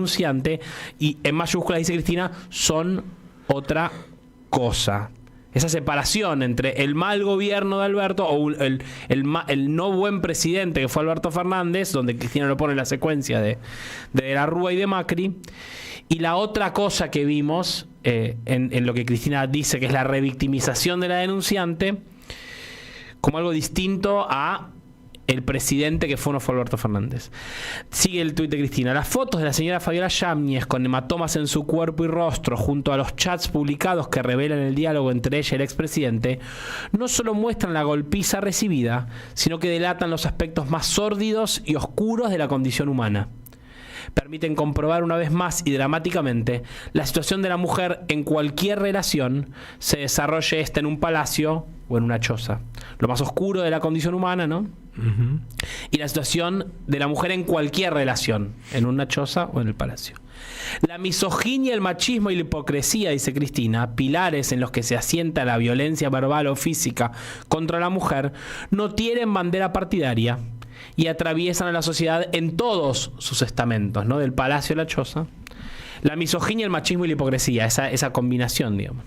denunciante, y en mayúsculas dice Cristina, son otra cosa. Esa separación entre el mal gobierno de Alberto o el no buen presidente que fue Alberto Fernández, donde Cristina lo pone en la secuencia de la Rúa y de Macri, y la otra cosa que vimos en lo que Cristina dice que es la revictimización de la denunciante, como algo distinto a el presidente que fue Alberto Fernández. Sigue el tuit de Cristina. Las fotos de la señora Fabiola Yáñez con hematomas en su cuerpo y rostro junto a los chats publicados que revelan el diálogo entre ella y el expresidente no solo muestran la golpiza recibida, sino que delatan los aspectos más sórdidos y oscuros de la condición humana. Permiten comprobar una vez más y dramáticamente la situación de la mujer en cualquier relación, se desarrolle esta en un palacio o en una choza. Lo más oscuro de la condición humana, ¿no? Uh-huh. Y la situación de la mujer en cualquier relación, en una choza o en el palacio. La misoginia, el machismo y la hipocresía, dice Cristina, pilares en los que se asienta la violencia verbal o física contra la mujer, no tienen bandera partidaria y atraviesan a la sociedad en todos sus estamentos, ¿no? Del palacio a la choza. La misoginia, el machismo y la hipocresía, esa combinación, digamos.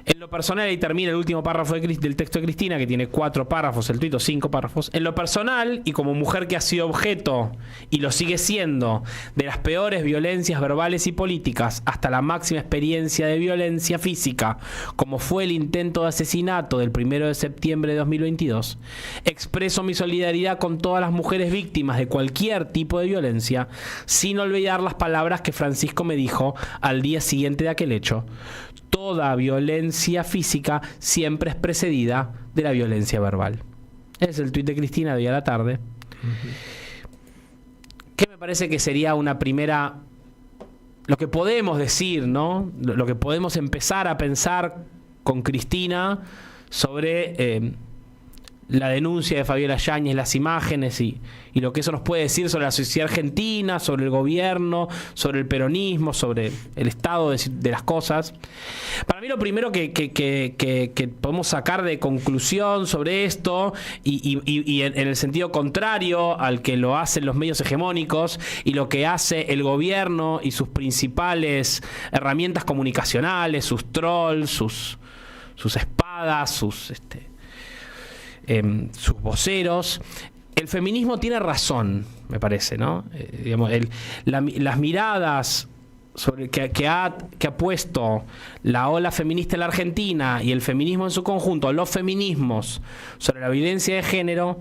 En lo personal, ahí termina el último párrafo del texto de Cristina, que tiene 4 párrafos, el tuit 5 párrafos. En lo personal, y como mujer que ha sido objeto, y lo sigue siendo, de las peores violencias verbales y políticas, hasta la máxima experiencia de violencia física, como fue el intento de asesinato del 1 de septiembre de 2022, expreso mi solidaridad con todas las mujeres víctimas de cualquier tipo de violencia, sin olvidar las palabras que Francisco me dijo al día siguiente de aquel hecho. Toda violencia física siempre es precedida de la violencia verbal. Es el tuit de Cristina de hoy a la tarde. Uh-huh. Que me parece que sería una primera... Lo que podemos decir, ¿no? Lo que podemos empezar a pensar con Cristina sobre la denuncia de Fabiola Yáñez, las imágenes y lo que eso nos puede decir sobre la sociedad argentina, sobre el gobierno, sobre el peronismo, sobre el estado de las cosas. Para mí lo primero que podemos sacar de conclusión sobre esto y en el sentido contrario al que lo hacen los medios hegemónicos y lo que hace el gobierno y sus principales herramientas comunicacionales, sus trolls, sus espadas, sus voceros. El feminismo tiene razón, me parece, ¿no? Digamos, las miradas sobre que ha puesto la ola feminista en la Argentina y el feminismo en su conjunto, los feminismos sobre la violencia de género,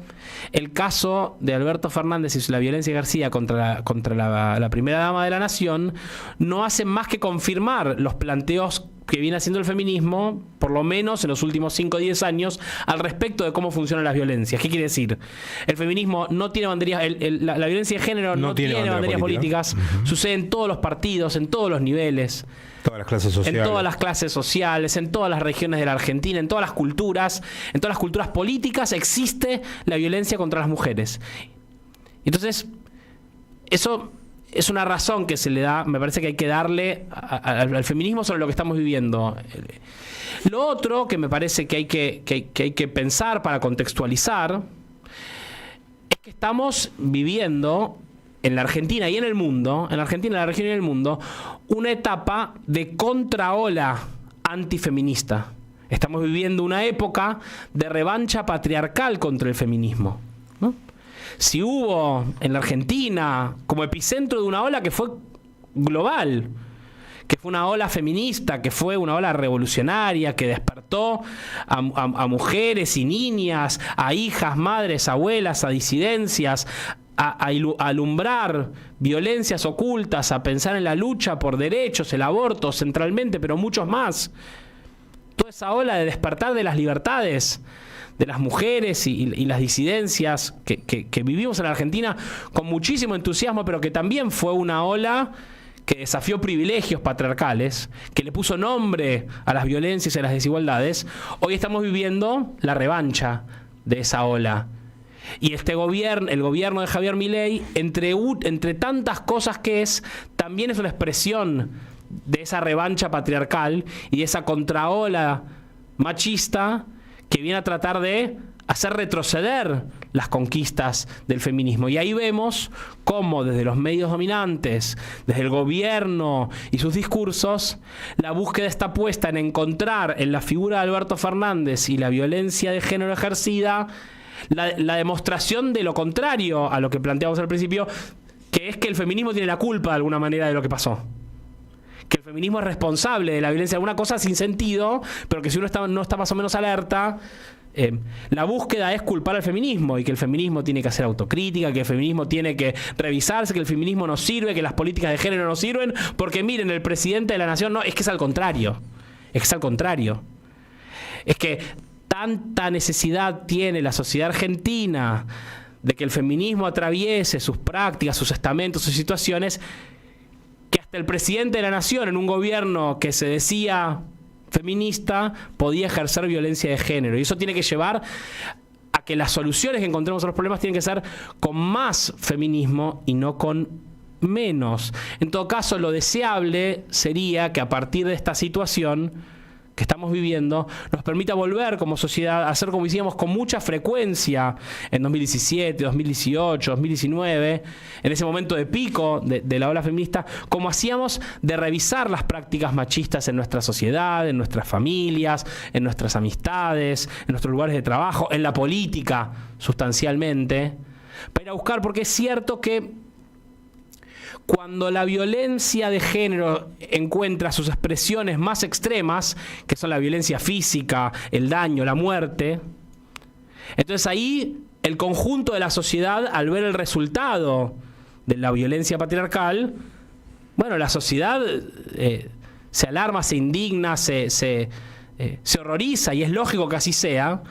el caso de Alberto Fernández y la violencia García contra la primera dama de la nación, no hacen más que confirmar los planteos que viene haciendo el feminismo, por lo menos en los últimos 5 o 10 años, al respecto de cómo funcionan las violencias. ¿Qué quiere decir? El feminismo no tiene banderas, la violencia de género no tiene banderas políticas, uh-huh. Sucede en todos los partidos, en todos los niveles. Todas las clases sociales. En todas las clases sociales, en todas las regiones de la Argentina, en todas las culturas políticas existe la violencia contra las mujeres. Entonces, eso es una razón que se le da, me parece que hay que darle al feminismo sobre lo que estamos viviendo. Lo otro que me parece que hay que pensar para contextualizar es que estamos viviendo en la Argentina y en el mundo, en la Argentina, en la región y en el mundo, una etapa de contraola antifeminista. Estamos viviendo una época de revancha patriarcal contra el feminismo, ¿no? Si hubo en la Argentina como epicentro de una ola que fue global, que fue una ola feminista, que fue una ola revolucionaria, que despertó a mujeres y niñas, a hijas, madres, abuelas, a disidencias, a alumbrar violencias ocultas, a pensar en la lucha por derechos, el aborto centralmente, pero muchos más. Toda esa ola de despertar de las libertades de las mujeres y las disidencias que vivimos en la Argentina con muchísimo entusiasmo, pero que también fue una ola que desafió privilegios patriarcales, que le puso nombre a las violencias y a las desigualdades. Hoy estamos viviendo la revancha de esa ola. Y el gobierno de Javier Milei, entre tantas cosas que también es una expresión de esa revancha patriarcal y de esa contraola machista que viene a tratar de hacer retroceder las conquistas del feminismo. Y ahí vemos cómo desde los medios dominantes, desde el gobierno y sus discursos, la búsqueda está puesta en encontrar en la figura de Alberto Fernández y la violencia de género ejercida la demostración de lo contrario a lo que planteamos al principio, que es que el feminismo tiene la culpa de alguna manera de lo que pasó. Que el feminismo es responsable de la violencia, alguna cosa sin sentido, pero que si uno no está más o menos alerta, la búsqueda es culpar al feminismo y que el feminismo tiene que hacer autocrítica, que el feminismo tiene que revisarse, que el feminismo no sirve, que las políticas de género no sirven, porque miren, el presidente de la nación, no, es que es al contrario. Es que es al contrario. Es que tanta necesidad tiene la sociedad argentina de que el feminismo atraviese sus prácticas, sus estamentos, sus situaciones, que hasta el presidente de la nación, en un gobierno que se decía feminista, podía ejercer violencia de género. Y eso tiene que llevar a que las soluciones que encontremos a los problemas tienen que ser con más feminismo y no con menos. En todo caso, lo deseable sería que a partir de esta situación que estamos viviendo, nos permita volver como sociedad a hacer como hicimos con mucha frecuencia en 2017, 2018, 2019, en ese momento de pico de la ola feminista, como hacíamos de revisar las prácticas machistas en nuestra sociedad, en nuestras familias, en nuestras amistades, en nuestros lugares de trabajo, en la política, sustancialmente, para ir a buscar, porque es cierto que cuando la violencia de género encuentra sus expresiones más extremas, que son la violencia física, el daño, la muerte, entonces ahí el conjunto de la sociedad, al ver el resultado de la violencia patriarcal, bueno, la sociedad se alarma, se indigna, se horroriza, y es lógico que así sea,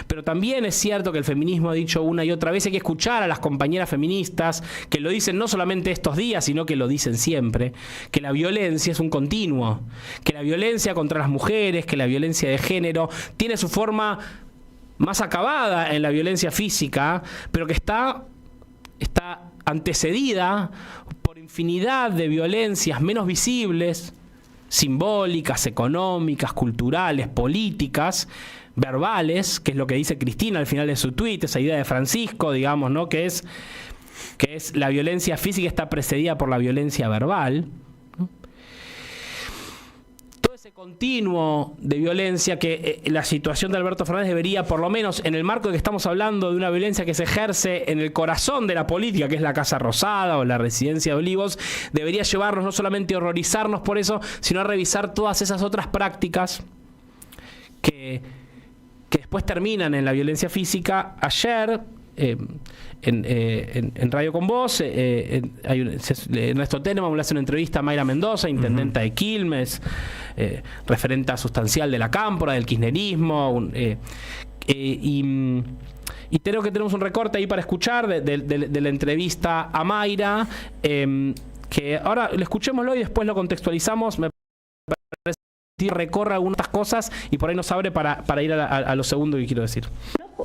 pero también es cierto que el feminismo ha dicho una y otra vez, hay que escuchar a las compañeras feministas que lo dicen no solamente estos días, sino que lo dicen siempre, que la violencia es un continuo, que la violencia contra las mujeres, que la violencia de género tiene su forma más acabada en la violencia física, pero que está antecedida por infinidad de violencias menos visibles, simbólicas, económicas, culturales, políticas, verbales, que es lo que dice Cristina al final de su tuit, esa idea de Francisco, digamos, ¿no? Que es la violencia física está precedida por la violencia verbal, ¿no? Todo ese continuo de violencia que la situación de Alberto Fernández debería, por lo menos en el marco de que estamos hablando de una violencia que se ejerce en el corazón de la política, que es la Casa Rosada o la Residencia de Olivos, debería llevarnos no solamente a horrorizarnos por eso, sino a revisar todas esas otras prácticas que después terminan en la violencia física. Ayer, en Radio Con Vos, Ernesto Tenenbaum le hace una entrevista a Mayra Mendoza, intendenta de Quilmes, referenta sustancial de la cámpora, del kirchnerismo, y creo que tenemos un recorte ahí para escuchar de la entrevista a Mayra, que ahora lo escuchémoslo y después lo contextualizamos. Me parece que recorre algunas cosas y por ahí nos abre para ir a lo segundo que quiero decir.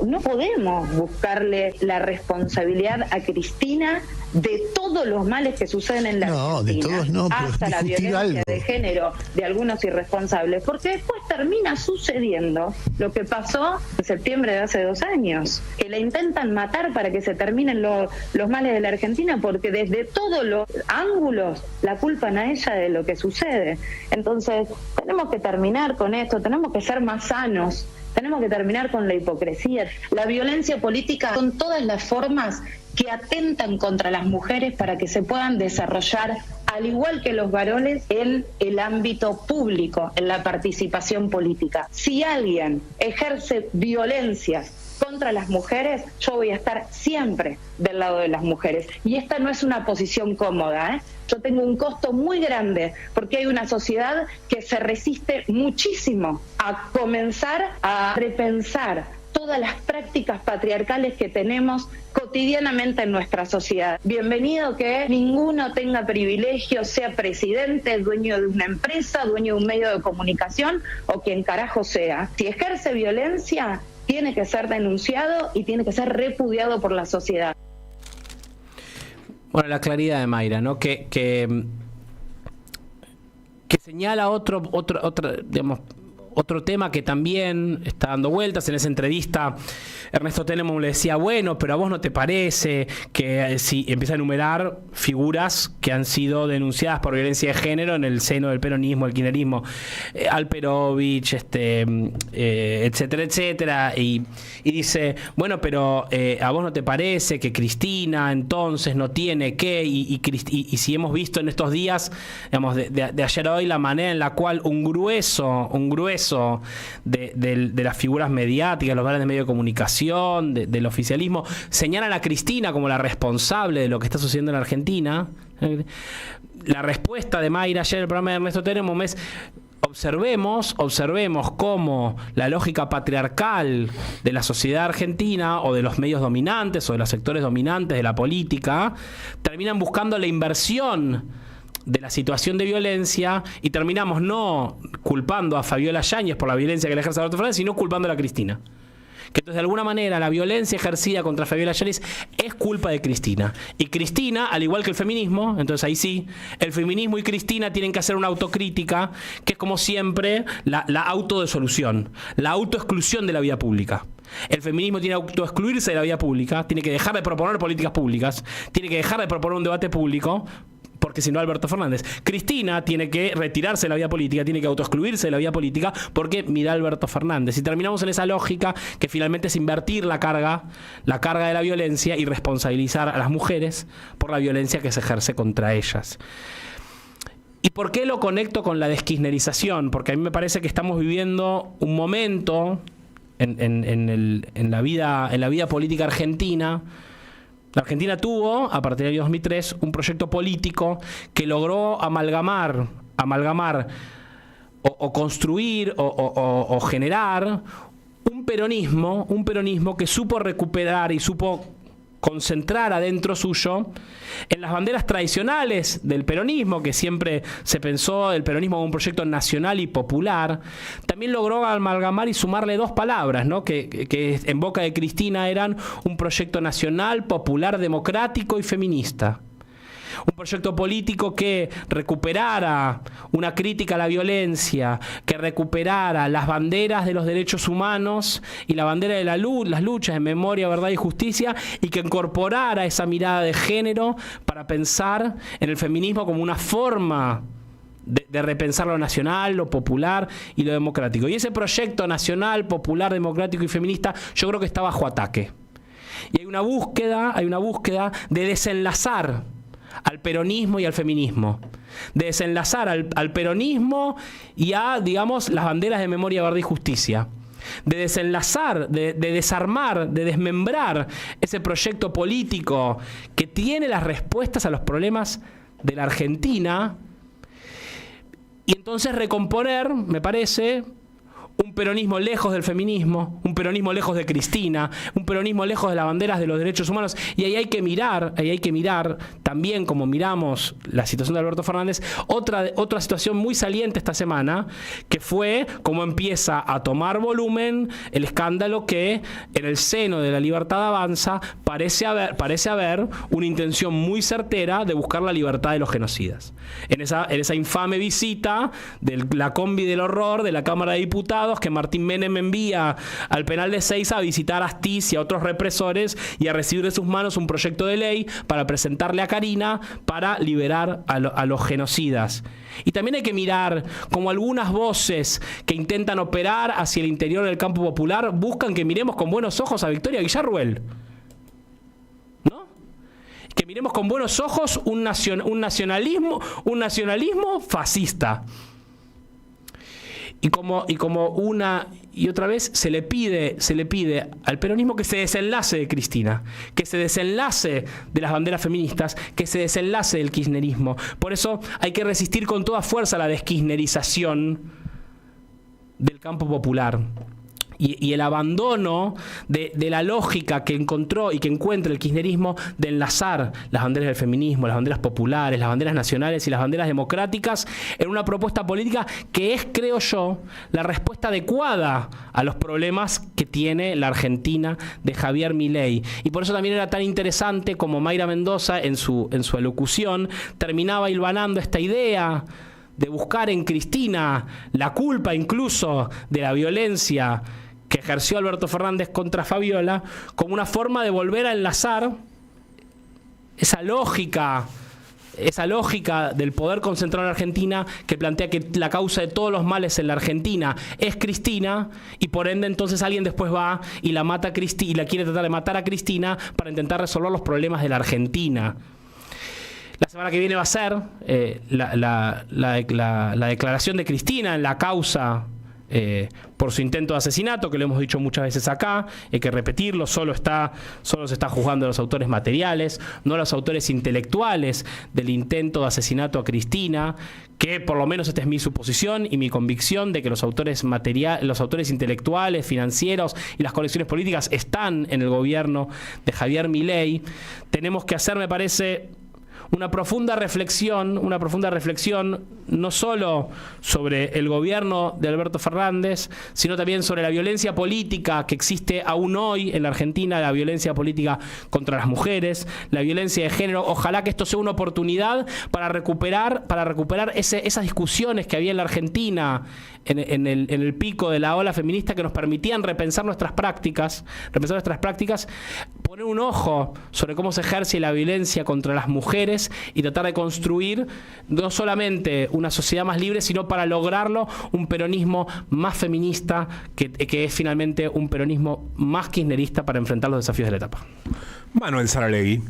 No podemos buscarle la responsabilidad a Cristina de todos los males que suceden en la Argentina, de todos no, pero hasta la violencia de género de algunos irresponsables, porque después termina sucediendo lo que pasó en septiembre de hace 2 años, que la intentan matar para que se terminen los males de la Argentina, porque desde todos los ángulos la culpan a ella de lo que sucede. Entonces tenemos que terminar con esto, tenemos que ser más sanos. Tenemos que terminar con la hipocresía. La violencia política son todas las formas que atentan contra las mujeres para que se puedan desarrollar, al igual que los varones, en el ámbito público, en la participación política. Si alguien ejerce violencias contra las mujeres, yo voy a estar siempre del lado de las mujeres. Y esta no es una posición cómoda, ¿eh? Yo tengo un costo muy grande porque hay una sociedad que se resiste muchísimo a comenzar a repensar todas las prácticas patriarcales que tenemos cotidianamente en nuestra sociedad. Bienvenido que ninguno tenga privilegios, sea presidente, dueño de una empresa, dueño de un medio de comunicación o quien carajo sea. Si ejerce violencia, tiene que ser denunciado y tiene que ser repudiado por la sociedad. Bueno, la claridad de Mayra, ¿no? Que señala digamos, Otro tema que también está dando vueltas en esa entrevista, Ernesto Tenenbaum le decía, bueno, pero a vos no te parece que si empieza a enumerar figuras que han sido denunciadas por violencia de género en el seno del peronismo, el kirchnerismo, Alperovich, etcétera, etcétera, y dice, bueno, pero a vos no te parece que Cristina entonces no tiene que, y si hemos visto en estos días, digamos, de ayer a hoy, la manera en la cual un grueso de las figuras mediáticas, los grandes medios de comunicación, del oficialismo, señalan a Cristina como la responsable de lo que está sucediendo en Argentina. La respuesta de Mayra ayer en el programa de Ernesto Tenenbaum es: observemos cómo la lógica patriarcal de la sociedad argentina o de los medios dominantes o de los sectores dominantes de la política terminan buscando la inversión de la situación de violencia, y terminamos no culpando a Fabiola Yáñez por la violencia que le ejerce Alberto Fernández, sino culpándola a Cristina. Que entonces de alguna manera la violencia ejercida contra Fabiola Yáñez es culpa de Cristina. Y Cristina, al igual que el feminismo, entonces ahí sí, el feminismo y Cristina tienen que hacer una autocrítica, que es como siempre la autodesolución, la autoexclusión de la vida pública. El feminismo tiene que autoexcluirse de la vida pública, tiene que dejar de proponer políticas públicas, tiene que dejar de proponer un debate público, porque si no, Alberto Fernández. Cristina tiene que retirarse de la vida política, tiene que autoexcluirse de la vida política, porque mira Alberto Fernández. Y terminamos en esa lógica que finalmente es invertir la carga de la violencia y responsabilizar a las mujeres por la violencia que se ejerce contra ellas. ¿Y por qué lo conecto con la deskirchnerización? Porque a mí me parece que estamos viviendo un momento en la vida política argentina. La Argentina tuvo, a partir del año 2003, un proyecto político que logró amalgamar o construir o generar un peronismo que supo recuperar y supo concentrar adentro suyo en las banderas tradicionales del peronismo, que siempre se pensó el peronismo como un proyecto nacional y popular. También logró amalgamar y sumarle dos palabras, ¿no? que en boca de Cristina eran un proyecto nacional, popular, democrático y feminista. Un proyecto político que recuperara una crítica a la violencia, que recuperara las banderas de los derechos humanos y la bandera de las luchas de memoria, verdad y justicia, y que incorporara esa mirada de género para pensar en el feminismo como una forma de repensar lo nacional, lo popular y lo democrático. Y ese proyecto nacional, popular, democrático y feminista, yo creo que está bajo ataque. Y hay una búsqueda de desenlazar al peronismo y al feminismo, de desenlazar al peronismo y a, digamos, las banderas de memoria, verdad y justicia, de desenlazar, de desarmar, de desmembrar ese proyecto político que tiene las respuestas a los problemas de la Argentina, y entonces recomponer, me parece, un peronismo lejos del feminismo, un peronismo lejos de Cristina, un peronismo lejos de las banderas de los derechos humanos. Y ahí hay que mirar, también como miramos la situación de Alberto Fernández, otra situación muy saliente esta semana, que fue cómo empieza a tomar volumen el escándalo que en el seno de La Libertad Avanza parece haber una intención muy certera de buscar la libertad de los genocidas. En esa infame visita de la combi del horror de la Cámara de Diputados, que Martín Menem envía al penal de Seiza a visitar a Astiz y a otros represores y a recibir de sus manos un proyecto de ley para presentarle a Karina para liberar a los genocidas. Y también hay que mirar como algunas voces que intentan operar hacia el interior del campo popular buscan que miremos con buenos ojos a Victoria Villarruel, ¿no? Que miremos con buenos ojos un nacionalismo fascista. Y como una y otra vez se le pide al peronismo que se desenlace de Cristina, que se desenlace de las banderas feministas, que se desenlace del kirchnerismo. Por eso hay que resistir con toda fuerza la deskirchnerización del campo popular. Y el abandono de la lógica que encontró y que encuentra el kirchnerismo de enlazar las banderas del feminismo, las banderas populares, las banderas nacionales y las banderas democráticas en una propuesta política que es, creo yo, la respuesta adecuada a los problemas que tiene la Argentina de Javier Milei. Y por eso también era tan interesante como Mayra Mendoza en su alocución terminaba hilvanando esta idea de buscar en Cristina la culpa incluso de la violencia que ejerció Alberto Fernández contra Fabiola, como una forma de volver a enlazar esa lógica del poder concentrado en Argentina, que plantea que la causa de todos los males en la Argentina es Cristina, y por ende entonces alguien después va y la mata a Cristina, y la quiere tratar de matar a Cristina para intentar resolver los problemas de la Argentina. La semana que viene va a ser la declaración de Cristina en la causa por su intento de asesinato, que lo hemos dicho muchas veces acá, hay que repetirlo, solo se está juzgando a los autores materiales, no a los autores intelectuales del intento de asesinato a Cristina, que por lo menos esta es mi suposición y mi convicción de que los autores intelectuales, financieros y las conexiones políticas están en el gobierno de Javier Milei. Tenemos que hacer, me parece, una profunda reflexión no solo sobre el gobierno de Alberto Fernández, sino también sobre la violencia política que existe aún hoy en la Argentina, la violencia política contra las mujeres, la violencia de género. Ojalá que esto sea una oportunidad para recuperar esas discusiones que había en la Argentina en el pico de la ola feminista, que nos permitían repensar nuestras prácticas, poner un ojo sobre cómo se ejerce la violencia contra las mujeres y tratar de construir no solamente una sociedad más libre, sino, para lograrlo, un peronismo más feminista, que es finalmente un peronismo más kirchnerista para enfrentar los desafíos de la etapa. Manuel Saralegui.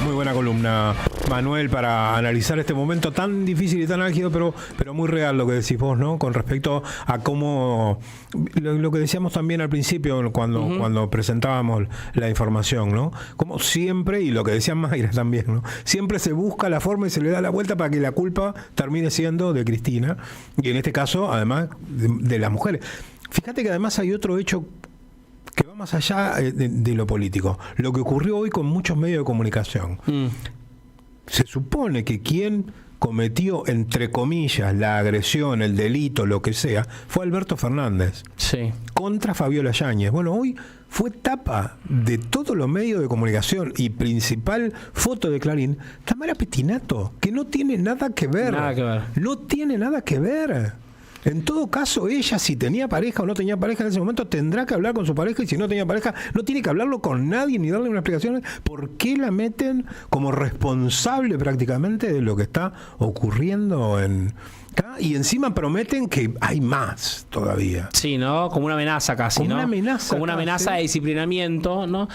Muy buena columna, Manuel, para analizar este momento tan difícil y tan álgido, pero muy real lo que decís vos, ¿no? Con respecto a cómo, lo que decíamos también al principio cuando presentábamos la información, ¿no? Como siempre, y lo que decía Mayra también, ¿no? Siempre se busca la forma y se le da la vuelta para que la culpa termine siendo de Cristina, y en este caso, además, de las mujeres. Fíjate que además hay otro hecho que va más allá de lo político. Lo que ocurrió hoy con muchos medios de comunicación. Se supone que quien cometió, entre comillas, la agresión, el delito, lo que sea, fue Alberto Fernández. Sí. Contra Fabiola Yáñez. Bueno, hoy fue tapa de todos los medios de comunicación y principal foto de Clarín, Tamara Pettinato, que no tiene nada que ver. No tiene nada que ver. En todo caso, ella, si tenía pareja o no tenía pareja en ese momento, tendrá que hablar con su pareja, y si no tenía pareja, no tiene que hablarlo con nadie ni darle una explicación. ¿Por qué la meten como responsable prácticamente de lo que está ocurriendo acá? Y encima prometen que hay más todavía. Sí, ¿no? Como una amenaza casi, como ¿no? Como una amenaza de disciplinamiento, ¿no?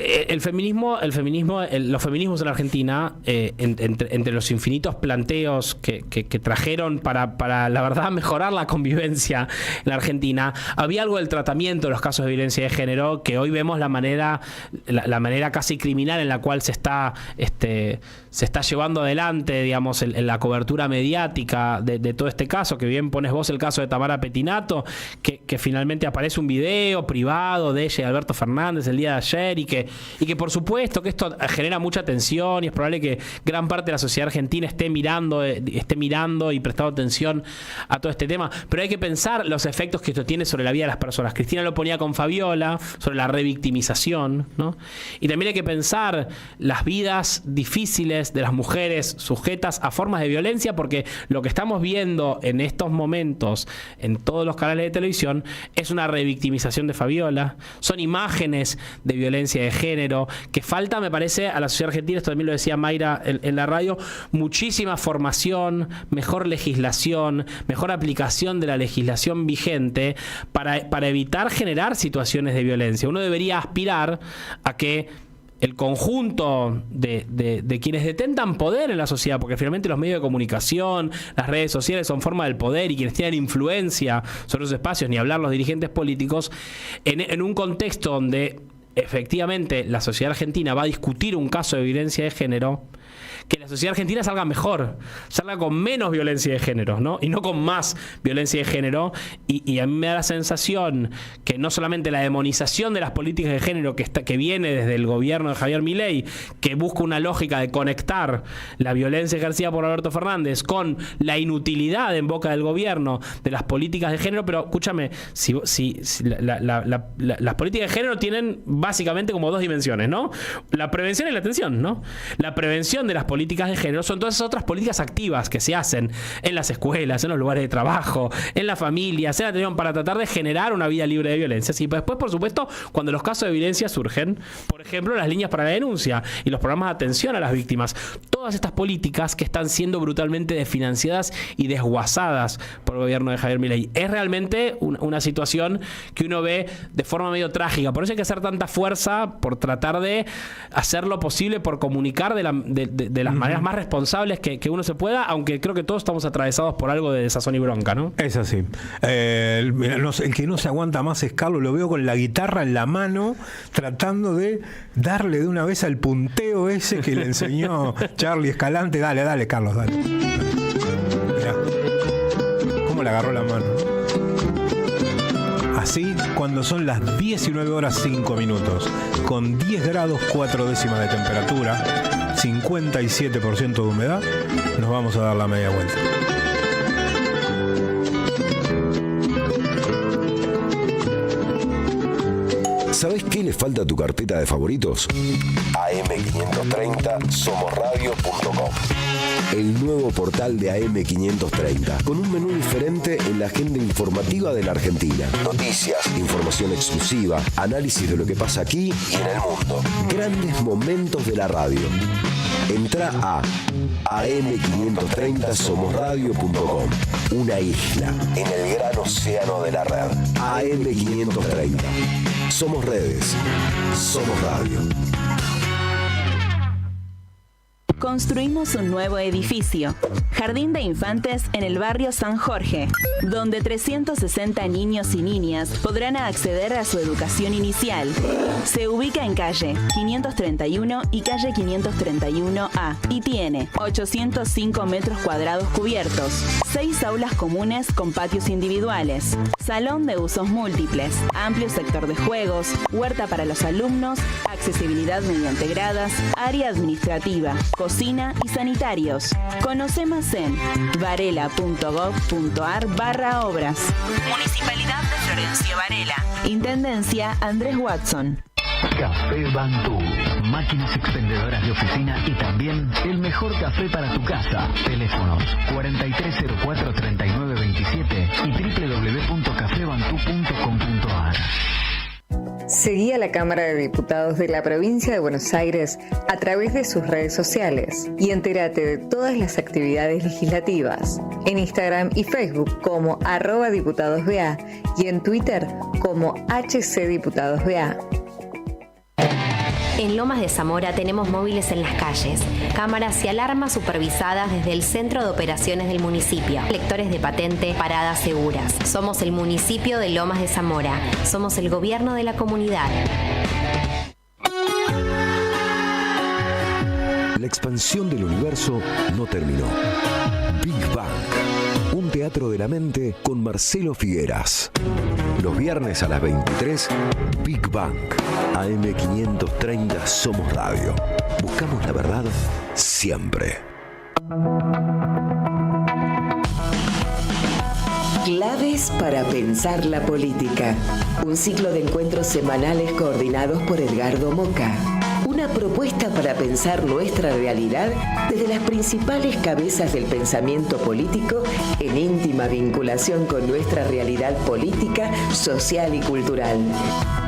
Los feminismos en la Argentina, entre los infinitos planteos que trajeron para la verdad mejorar la convivencia en la Argentina, había algo del tratamiento de los casos de violencia de género, que hoy vemos la manera casi criminal en la cual se está llevando adelante, digamos, en la cobertura mediática de todo este caso. Que bien pones vos el caso de Tamara Pettinato, que finalmente aparece un video privado de ella y Alberto Fernández el día de ayer, y que por supuesto que esto genera mucha tensión, y es probable que gran parte de la sociedad argentina esté mirando y prestando atención a todo este tema. Pero hay que pensar los efectos que esto tiene sobre la vida de las personas. Cristina lo ponía con Fabiola, sobre la revictimización, ¿no? Y también hay que pensar las vidas difíciles de las mujeres sujetas a formas de violencia, porque lo que estamos viendo en estos momentos en todos los canales de televisión es una revictimización de Fabiola, son imágenes de violencia de género, que falta, me parece, a la sociedad argentina, esto también lo decía Mayra en la radio, muchísima formación, mejor legislación, mejor aplicación de la legislación vigente para evitar generar situaciones de violencia. Uno debería aspirar a que el conjunto de quienes detentan poder en la sociedad, porque finalmente los medios de comunicación, las redes sociales son forma del poder, y quienes tienen influencia sobre esos espacios, ni hablar los dirigentes políticos, en un contexto donde efectivamente la sociedad argentina va a discutir un caso de violencia de género, que la sociedad argentina salga mejor, salga con menos violencia de género, ¿no? Y no con más violencia de género. Y a mí me da la sensación que no solamente la demonización de las políticas de género que viene desde el gobierno de Javier Milei, que busca una lógica de conectar la violencia ejercida por Alberto Fernández con la inutilidad en boca del gobierno de las políticas de género, pero escúchame, las políticas de género tienen básicamente como dos dimensiones, ¿no? La prevención y la atención, ¿no? La prevención de las políticas de género son todas esas otras políticas activas que se hacen en las escuelas, en los lugares de trabajo, en las familias, en la atención, para tratar de generar una vida libre de violencia. Y después, por supuesto, cuando los casos de violencia surgen, por ejemplo, las líneas para la denuncia y los programas de atención a las víctimas. Todas estas políticas que están siendo brutalmente desfinanciadas y desguazadas por el gobierno de Javier Milei. Es realmente una situación que uno ve de forma medio trágica. Por eso hay que hacer tanta fuerza por tratar de hacer lo posible por comunicar de las maneras más responsables que uno se pueda, aunque creo que todos estamos atravesados por algo de desazón y bronca, ¿no? Es así. El que no se aguanta más es Carlos, lo veo con la guitarra en la mano, tratando de darle de una vez al punteo ese que le enseñó Charlie Escalante. Dale, Carlos, dale. Mirá cómo le agarró la mano. Así, cuando son las 19:05, con 10 grados 4 décimas de temperatura, 57% de humedad, nos vamos a dar la media vuelta. ¿Sabés qué le falta a tu carpeta de favoritos? AM530somosradio.com. El nuevo portal de AM530, con un menú diferente en la agenda informativa de la Argentina. Noticias, información exclusiva, análisis de lo que pasa aquí y en el mundo. Grandes momentos de la radio. Entrá a am530somosradio.com. Una isla en el gran océano de la red. AM530. Somos redes. Somos radio. Construimos un nuevo edificio, Jardín de Infantes en el barrio San Jorge, donde 360 niños y niñas podrán acceder a su educación inicial. Se ubica en calle 531 y calle 531A y tiene 805 metros cuadrados cubiertos, 6 aulas comunes con patios individuales, salón de usos múltiples, amplio sector de juegos, huerta para los alumnos, accesibilidad mediante gradas, área administrativa, cocina y sanitarios. Conoce más en varela.gov.ar/obras. Municipalidad de Florencio Varela. Intendencia Andrés Watson. Café Bantú. Máquinas expendedoras de oficina y también el mejor café para tu casa. Teléfonos 4304-3927 y www.cafebantú.com.ar. Seguí a la Cámara de Diputados de la Provincia de Buenos Aires a través de sus redes sociales y entérate de todas las actividades legislativas en Instagram y Facebook como @diputadosBA y en Twitter como HCDiputadosBA. En Lomas de Zamora tenemos móviles en las calles, cámaras y alarmas supervisadas desde el Centro de Operaciones del municipio, lectores de patente, paradas seguras. Somos el municipio de Lomas de Zamora. Somos el gobierno de la comunidad. La expansión del universo no terminó. Big Bang. Un teatro de la mente con Marcelo Figueras. Los viernes a las 23, Big Bang. AM530 Somos Radio. Buscamos la verdad siempre. Claves para pensar la política. Un ciclo de encuentros semanales coordinados por Edgardo Moca. Una propuesta para pensar nuestra realidad desde las principales cabezas del pensamiento político en íntima vinculación con nuestra realidad política, social y cultural.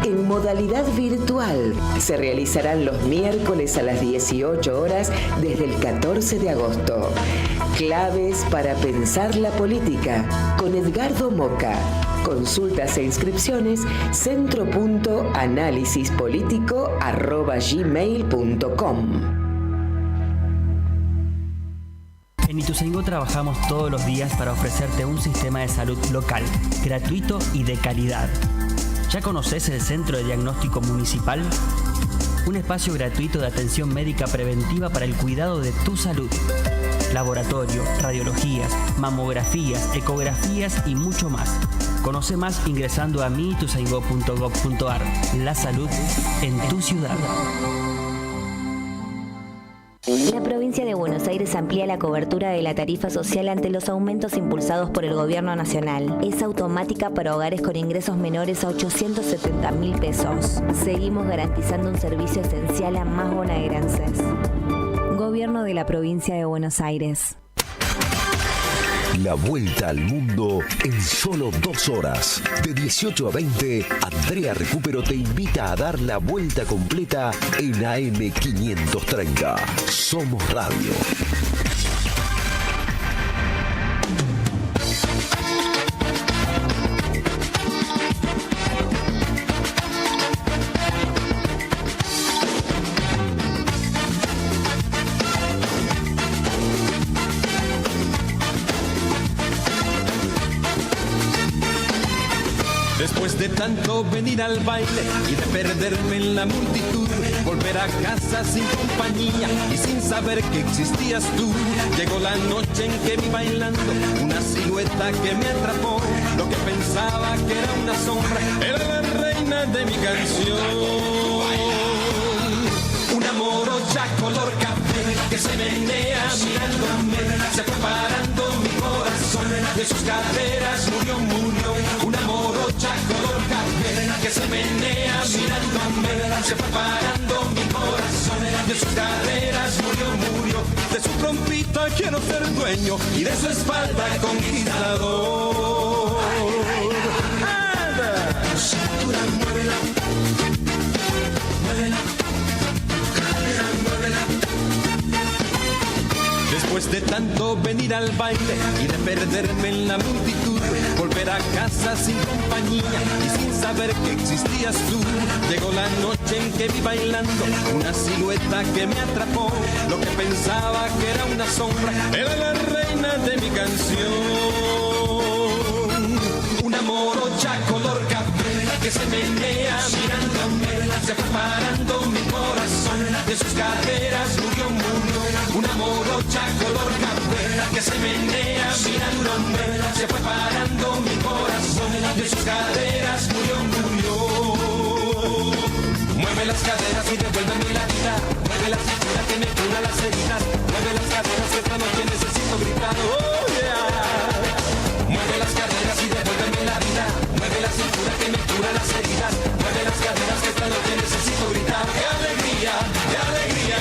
En modalidad virtual se realizarán los miércoles a las 18 horas desde el 14 de agosto. Claves para pensar la política con Edgardo Moca. Consultas e inscripciones centro.analisispolitico@gmail.com. En Ituzaingó trabajamos todos los días para ofrecerte un sistema de salud local, gratuito y de calidad. ¿Ya conoces el Centro de Diagnóstico Municipal? un espacio gratuito de atención médica preventiva para el cuidado de tu salud. Laboratorio, radiologías, mamografías, ecografías y mucho más. Conoce más ingresando a miituzaingó.gov.ar. La salud en tu ciudad. La provincia de Buenos Aires amplía la cobertura de la tarifa social ante los aumentos impulsados por el gobierno nacional. Es automática para hogares con ingresos menores a 870.000 pesos. Seguimos garantizando un servicio esencial a más bonaerenses. Gobierno de la provincia de Buenos Aires. La vuelta al mundo en solo 2 horas. De 18 a 20, Andrea Recupero te invita a dar la vuelta completa en AM530. Somos Radio. Después de tanto venir al baile y de perderme en la multitud, volver a casa sin compañía y sin saber que existías tú, llegó la noche en que vi bailando una silueta que me atrapó. Lo que pensaba que era una sombra era la reina de mi canción. Una morocha color café que se menea mirándome, se fue parando mi corazón, de sus caderas murió. Una morocha color café que se menea mirándome, se fue parando mi corazón, de sus caderas murió. De su trompita quiero ser dueño y de su espalda conquistador. Cintura, muévela, muévela. Después de tanto venir al baile y de perderme en la multitud, volver a casa sin compañía y sin saber que existías tú, llegó la noche en que vi bailando una silueta que me atrapó. Lo que pensaba que era una sombra era la reina de mi canción. Una morocha color café que se menea mirándome, se fue parando mi corazón, de sus caderas murió. Una morocha color café que se menea mirándome, se fue parando mi corazón, de sus caderas murió. Mueve las caderas y devuélveme la vida, mueve la cintura que me cura las heridas, mueve las caderas que esta noche necesito gritar. Oh yeah. Mueve las caderas y devuélveme la vida, mueve la cintura que me cura las heridas, mueve las caderas que esta noche necesito gritar. ¡Qué alegría! ¡Qué alegría!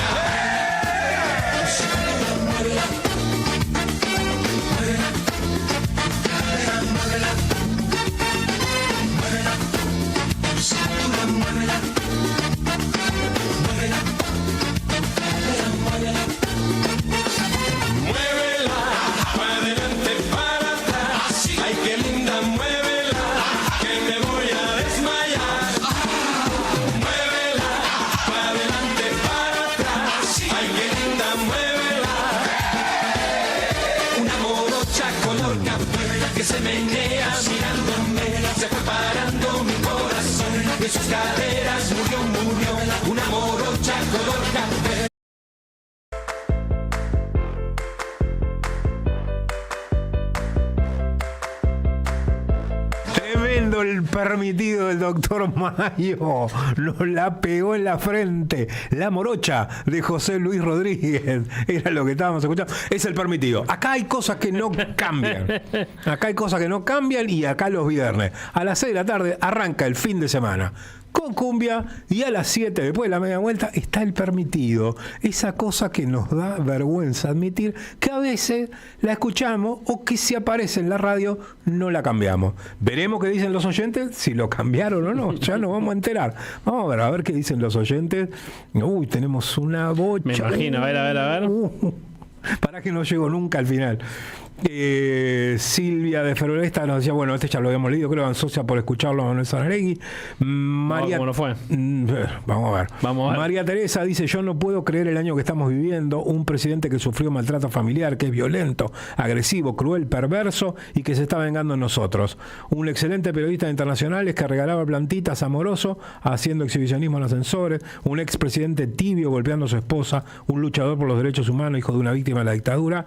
De sus caderas murió, una morocha color café. Tremendo el permitido del doctor Mayo. Nos la pegó en la frente. La morocha de José Luis Rodríguez. Era lo que estábamos escuchando. Es el permitido. Acá hay cosas que no cambian. Acá hay cosas que no cambian y acá los viernes a las 6 de la tarde arranca el fin de semana con cumbia y a las 7 después de la media vuelta está el permitido. Esa cosa que nos da vergüenza admitir que a veces la escuchamos o que si aparece en la radio no la cambiamos. Veremos qué dicen los oyentes, si lo cambiaron o no, ya nos vamos a enterar. Vamos a ver qué dicen los oyentes. Uy, tenemos una bocha. Me imagino, a ver. Para que no llego nunca al final. Silvia de Floresta nos decía, bueno, este ya lo habíamos leído, creo que ansiosa por escucharlo a Manuel Sanarelli. María, ¿Cómo no fue? Vamos a ver. María Teresa dice, yo no puedo creer el año que estamos viviendo, un presidente que sufrió maltrato familiar, que es violento, agresivo, cruel, perverso y que se está vengando en nosotros. Un excelente periodista internacional que regalaba plantitas amoroso, haciendo exhibicionismo en ascensores, un expresidente tibio golpeando a su esposa, un luchador por los derechos humanos, hijo de una víctima de la dictadura.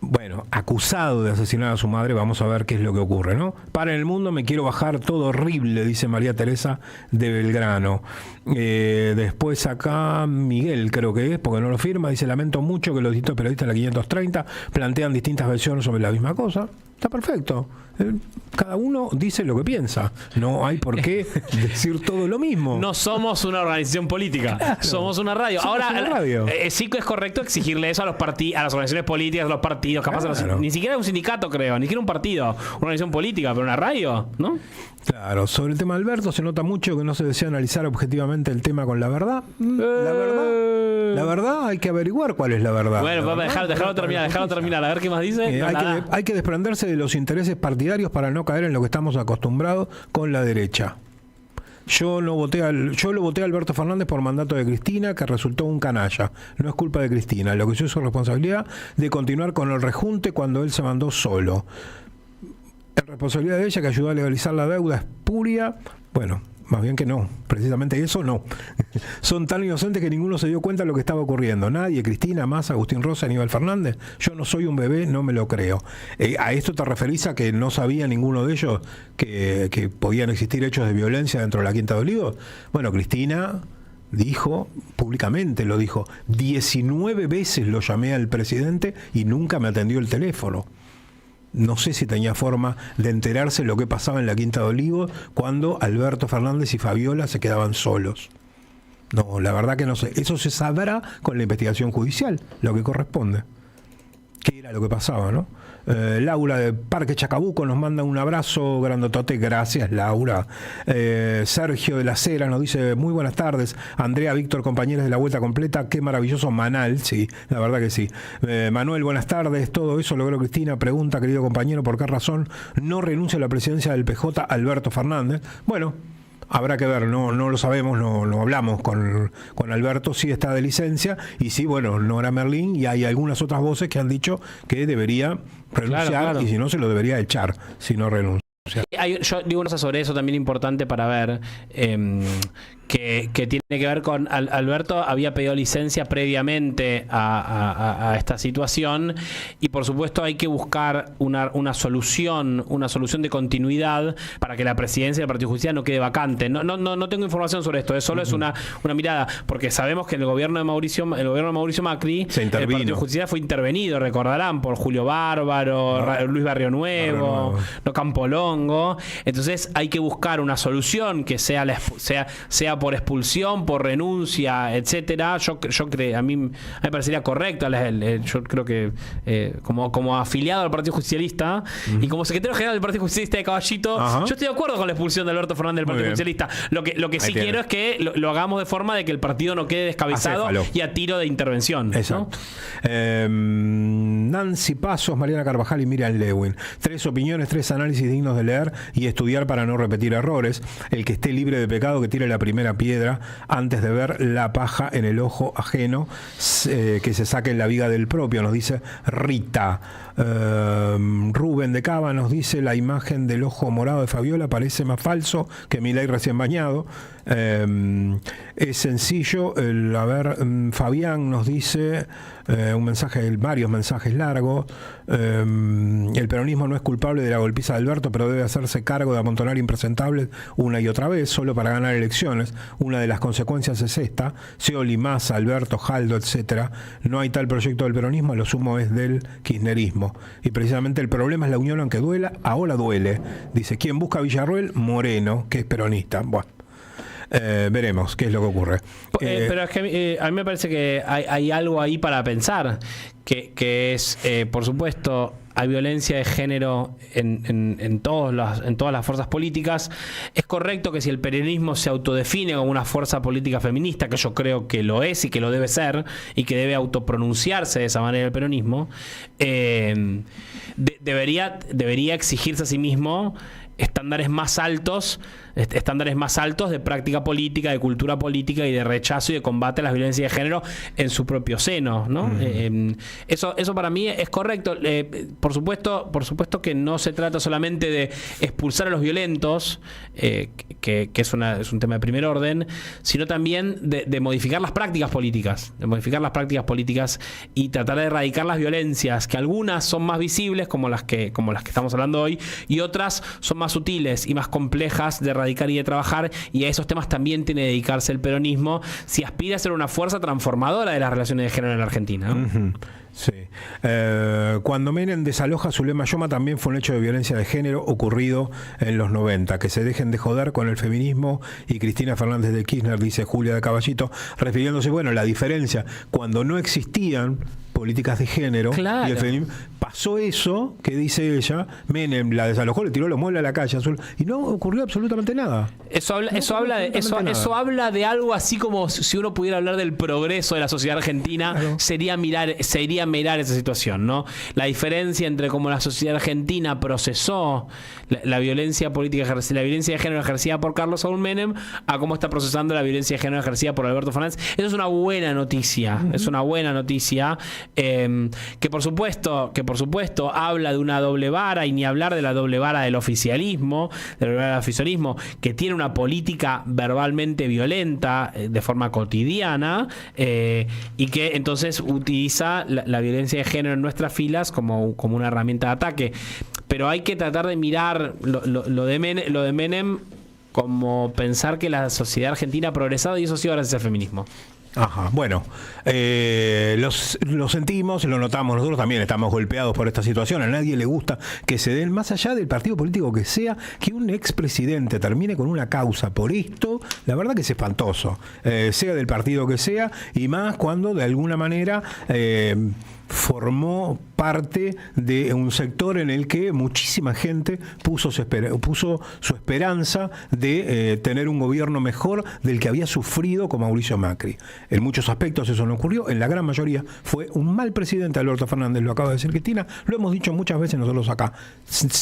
Bueno, acusado de asesinar a su madre, vamos a ver qué es lo que ocurre, ¿no? Para el mundo me quiero bajar todo horrible, dice María Teresa de Belgrano. Después acá Miguel, creo que es, porque no lo firma, dice, lamento mucho que los distintos periodistas de la 530 plantean distintas versiones sobre la misma cosa. Está perfecto. Cada uno dice lo que piensa. No hay por qué decir todo lo mismo. No somos una organización política. Claro. Somos una radio. Ahora, sí que es correcto exigirle eso a los a las organizaciones políticas, a los partidos. Capaz claro. Ni siquiera un sindicato, creo. Ni siquiera un partido. Una organización política, pero una radio, ¿no? Claro. Sobre el tema de Alberto, se nota mucho que no se desea analizar objetivamente el tema con la verdad. La verdad, hay que averiguar cuál es la verdad. Bueno, dejarlo terminar. A ver qué más dice. Hay que desprenderse de los intereses partidarios para no caer en lo que estamos acostumbrados con la derecha. Yo lo voté a Alberto Fernández por mandato de Cristina, que resultó un canalla. No es culpa de Cristina. Lo que sí es su responsabilidad de continuar con el rejunte cuando él se mandó solo. Es responsabilidad de ella, que ayudó a legalizar la deuda espuria. Bueno, más bien que no, precisamente eso no. Son tan inocentes que ninguno se dio cuenta de lo que estaba ocurriendo. Nadie, Cristina, Massa, Agustín Rossi, Aníbal Fernández. Yo no soy un bebé, no me lo creo. ¿A esto te referís a que no sabía ninguno de ellos que podían existir hechos de violencia dentro de la Quinta de Olivos? Bueno, Cristina dijo, públicamente lo dijo, 19 veces lo llamé al presidente y nunca me atendió el teléfono. No sé si tenía forma de enterarse de lo que pasaba en la Quinta de Olivos cuando Alberto Fernández y Fabiola se quedaban solos. No, la verdad que no sé. Eso se sabrá con la investigación judicial, lo que corresponde. ¿Qué era lo que pasaba, no? Laura de Parque Chacabuco nos manda un abrazo grandotote. Gracias, Laura. Sergio de la Cera nos dice, muy buenas tardes. Andrea, Víctor, compañeros de La Vuelta Completa, qué maravilloso Manal. Sí, la verdad que sí. Manuel, buenas tardes. Todo eso logró Cristina. Pregunta, querido compañero, ¿por qué razón no renuncia a la presidencia del PJ Alberto Fernández? Bueno, habrá que ver, no lo sabemos, no hablamos con Alberto, sí está de licencia, y sí, bueno, Nora Merlín, y hay algunas otras voces que han dicho que debería renunciar, claro. Y si no, se lo debería echar, si no renuncia. Yo digo una cosa sobre eso también importante para ver, que tiene que ver con Alberto había pedido licencia previamente a esta situación, y por supuesto hay que buscar una solución de continuidad para que la presidencia del Partido Judicial no quede vacante. No tengo información sobre esto, solo es una mirada, porque sabemos que en el gobierno de Mauricio Macri el Partido Judicial fue intervenido, recordarán, por Julio Bárbaro, Luis Barrio Nuevo, Campolón. Entonces hay que buscar una solución que sea por expulsión, por renuncia, etcétera. Yo creo, a mí me parecería correcto. Yo creo que como afiliado al Partido Justicialista y como secretario general del Partido Justicialista de Caballito, yo estoy de acuerdo con la expulsión de Alberto Fernández del Partido Justicialista. Lo que sí quiero es que lo hagamos de forma de que el partido no quede descabezado y a tiro de intervención. Exacto. ¿No? Nancy Pasos, Mariana Carvajal y Miriam Lewin. 3 opiniones, 3 análisis dignos de leer y estudiar para no repetir errores. El que esté libre de pecado que tire la primera piedra antes de ver la paja en el ojo ajeno, que se saque la viga del propio, nos dice Rita. Rubén de Cava nos dice, la imagen del ojo morado de Fabiola parece más falso que Milei recién bañado. Es sencillo. Fabián nos dice varios mensajes largos. El peronismo no es culpable de la golpiza de Alberto, pero debe hacerse cargo de amontonar impresentables una y otra vez solo para ganar elecciones. Una de las consecuencias es esta: Scioli, Massa, Alberto, Jaldo, etcétera. No hay tal proyecto del peronismo, lo sumo es del kirchnerismo. Y precisamente el problema es la unión, aunque duela, ahora duele. Dice, ¿quién busca a Villarroel? Moreno, que es peronista. Bueno, veremos qué es lo que ocurre. Pero es que a mí me parece que hay algo ahí para pensar, que es, por supuesto, hay violencia de género en todas las fuerzas políticas. Es correcto que si el peronismo se autodefine como una fuerza política feminista, que yo creo que lo es y que lo debe ser, y que debe autopronunciarse de esa manera el peronismo, debería exigirse a sí mismo estándares más altos de práctica política, de cultura política y de rechazo y de combate a las violencias de género en su propio seno, ¿no? Eso para mí es correcto. Por supuesto que no se trata solamente de expulsar a los violentos, que es un tema de primer orden, sino también de modificar las prácticas políticas, y tratar de erradicar las violencias, que algunas son más visibles, como las que estamos hablando hoy, y otras son más sutiles y más complejas de erradicar y de trabajar, y a esos temas también tiene que dedicarse el peronismo si aspira a ser una fuerza transformadora de las relaciones de género en la Argentina, ¿no? Sí. Cuando Menem desaloja a Zulema Yoma también fue un hecho de violencia de género ocurrido en los 90. Que se dejen de joder con el feminismo y Cristina Fernández de Kirchner, dice Julia de Caballito, refiriéndose, la diferencia, cuando no existían políticas de género, claro, y el feminismo, pasó eso que dice ella, Menem la desalojó, le tiró los muebles a la calle azul y no ocurrió absolutamente nada. Eso habla de algo así como si uno pudiera hablar del progreso de la sociedad argentina, claro, sería mirar esa situación, ¿no? La diferencia entre cómo la sociedad argentina procesó la violencia política, la violencia de género ejercida por Carlos Saúl Menem, a cómo está procesando la violencia de género ejercida por Alberto Fernández. Eso es una buena noticia, que por supuesto habla de una doble vara, y ni hablar de la doble vara del oficialismo, que tiene una política verbalmente violenta de forma cotidiana, y que entonces utiliza la violencia de género en nuestras filas como una herramienta de ataque. Pero hay que tratar de mirar lo de Menem como pensar que la sociedad argentina ha progresado, y eso sí gracias al feminismo. Ajá, bueno, lo sentimos y lo notamos, nosotros también estamos golpeados por esta situación. A nadie le gusta que se den, más allá del partido político que sea, que un expresidente termine con una causa por esto. La verdad que es espantoso, sea del partido que sea, y más cuando de alguna manera formó parte de un sector en el que muchísima gente puso su esperanza de tener un gobierno mejor del que había sufrido con Mauricio Macri. En muchos aspectos eso no ocurrió, en la gran mayoría fue un mal presidente Alberto Fernández, lo acaba de decir Cristina, lo hemos dicho muchas veces nosotros acá.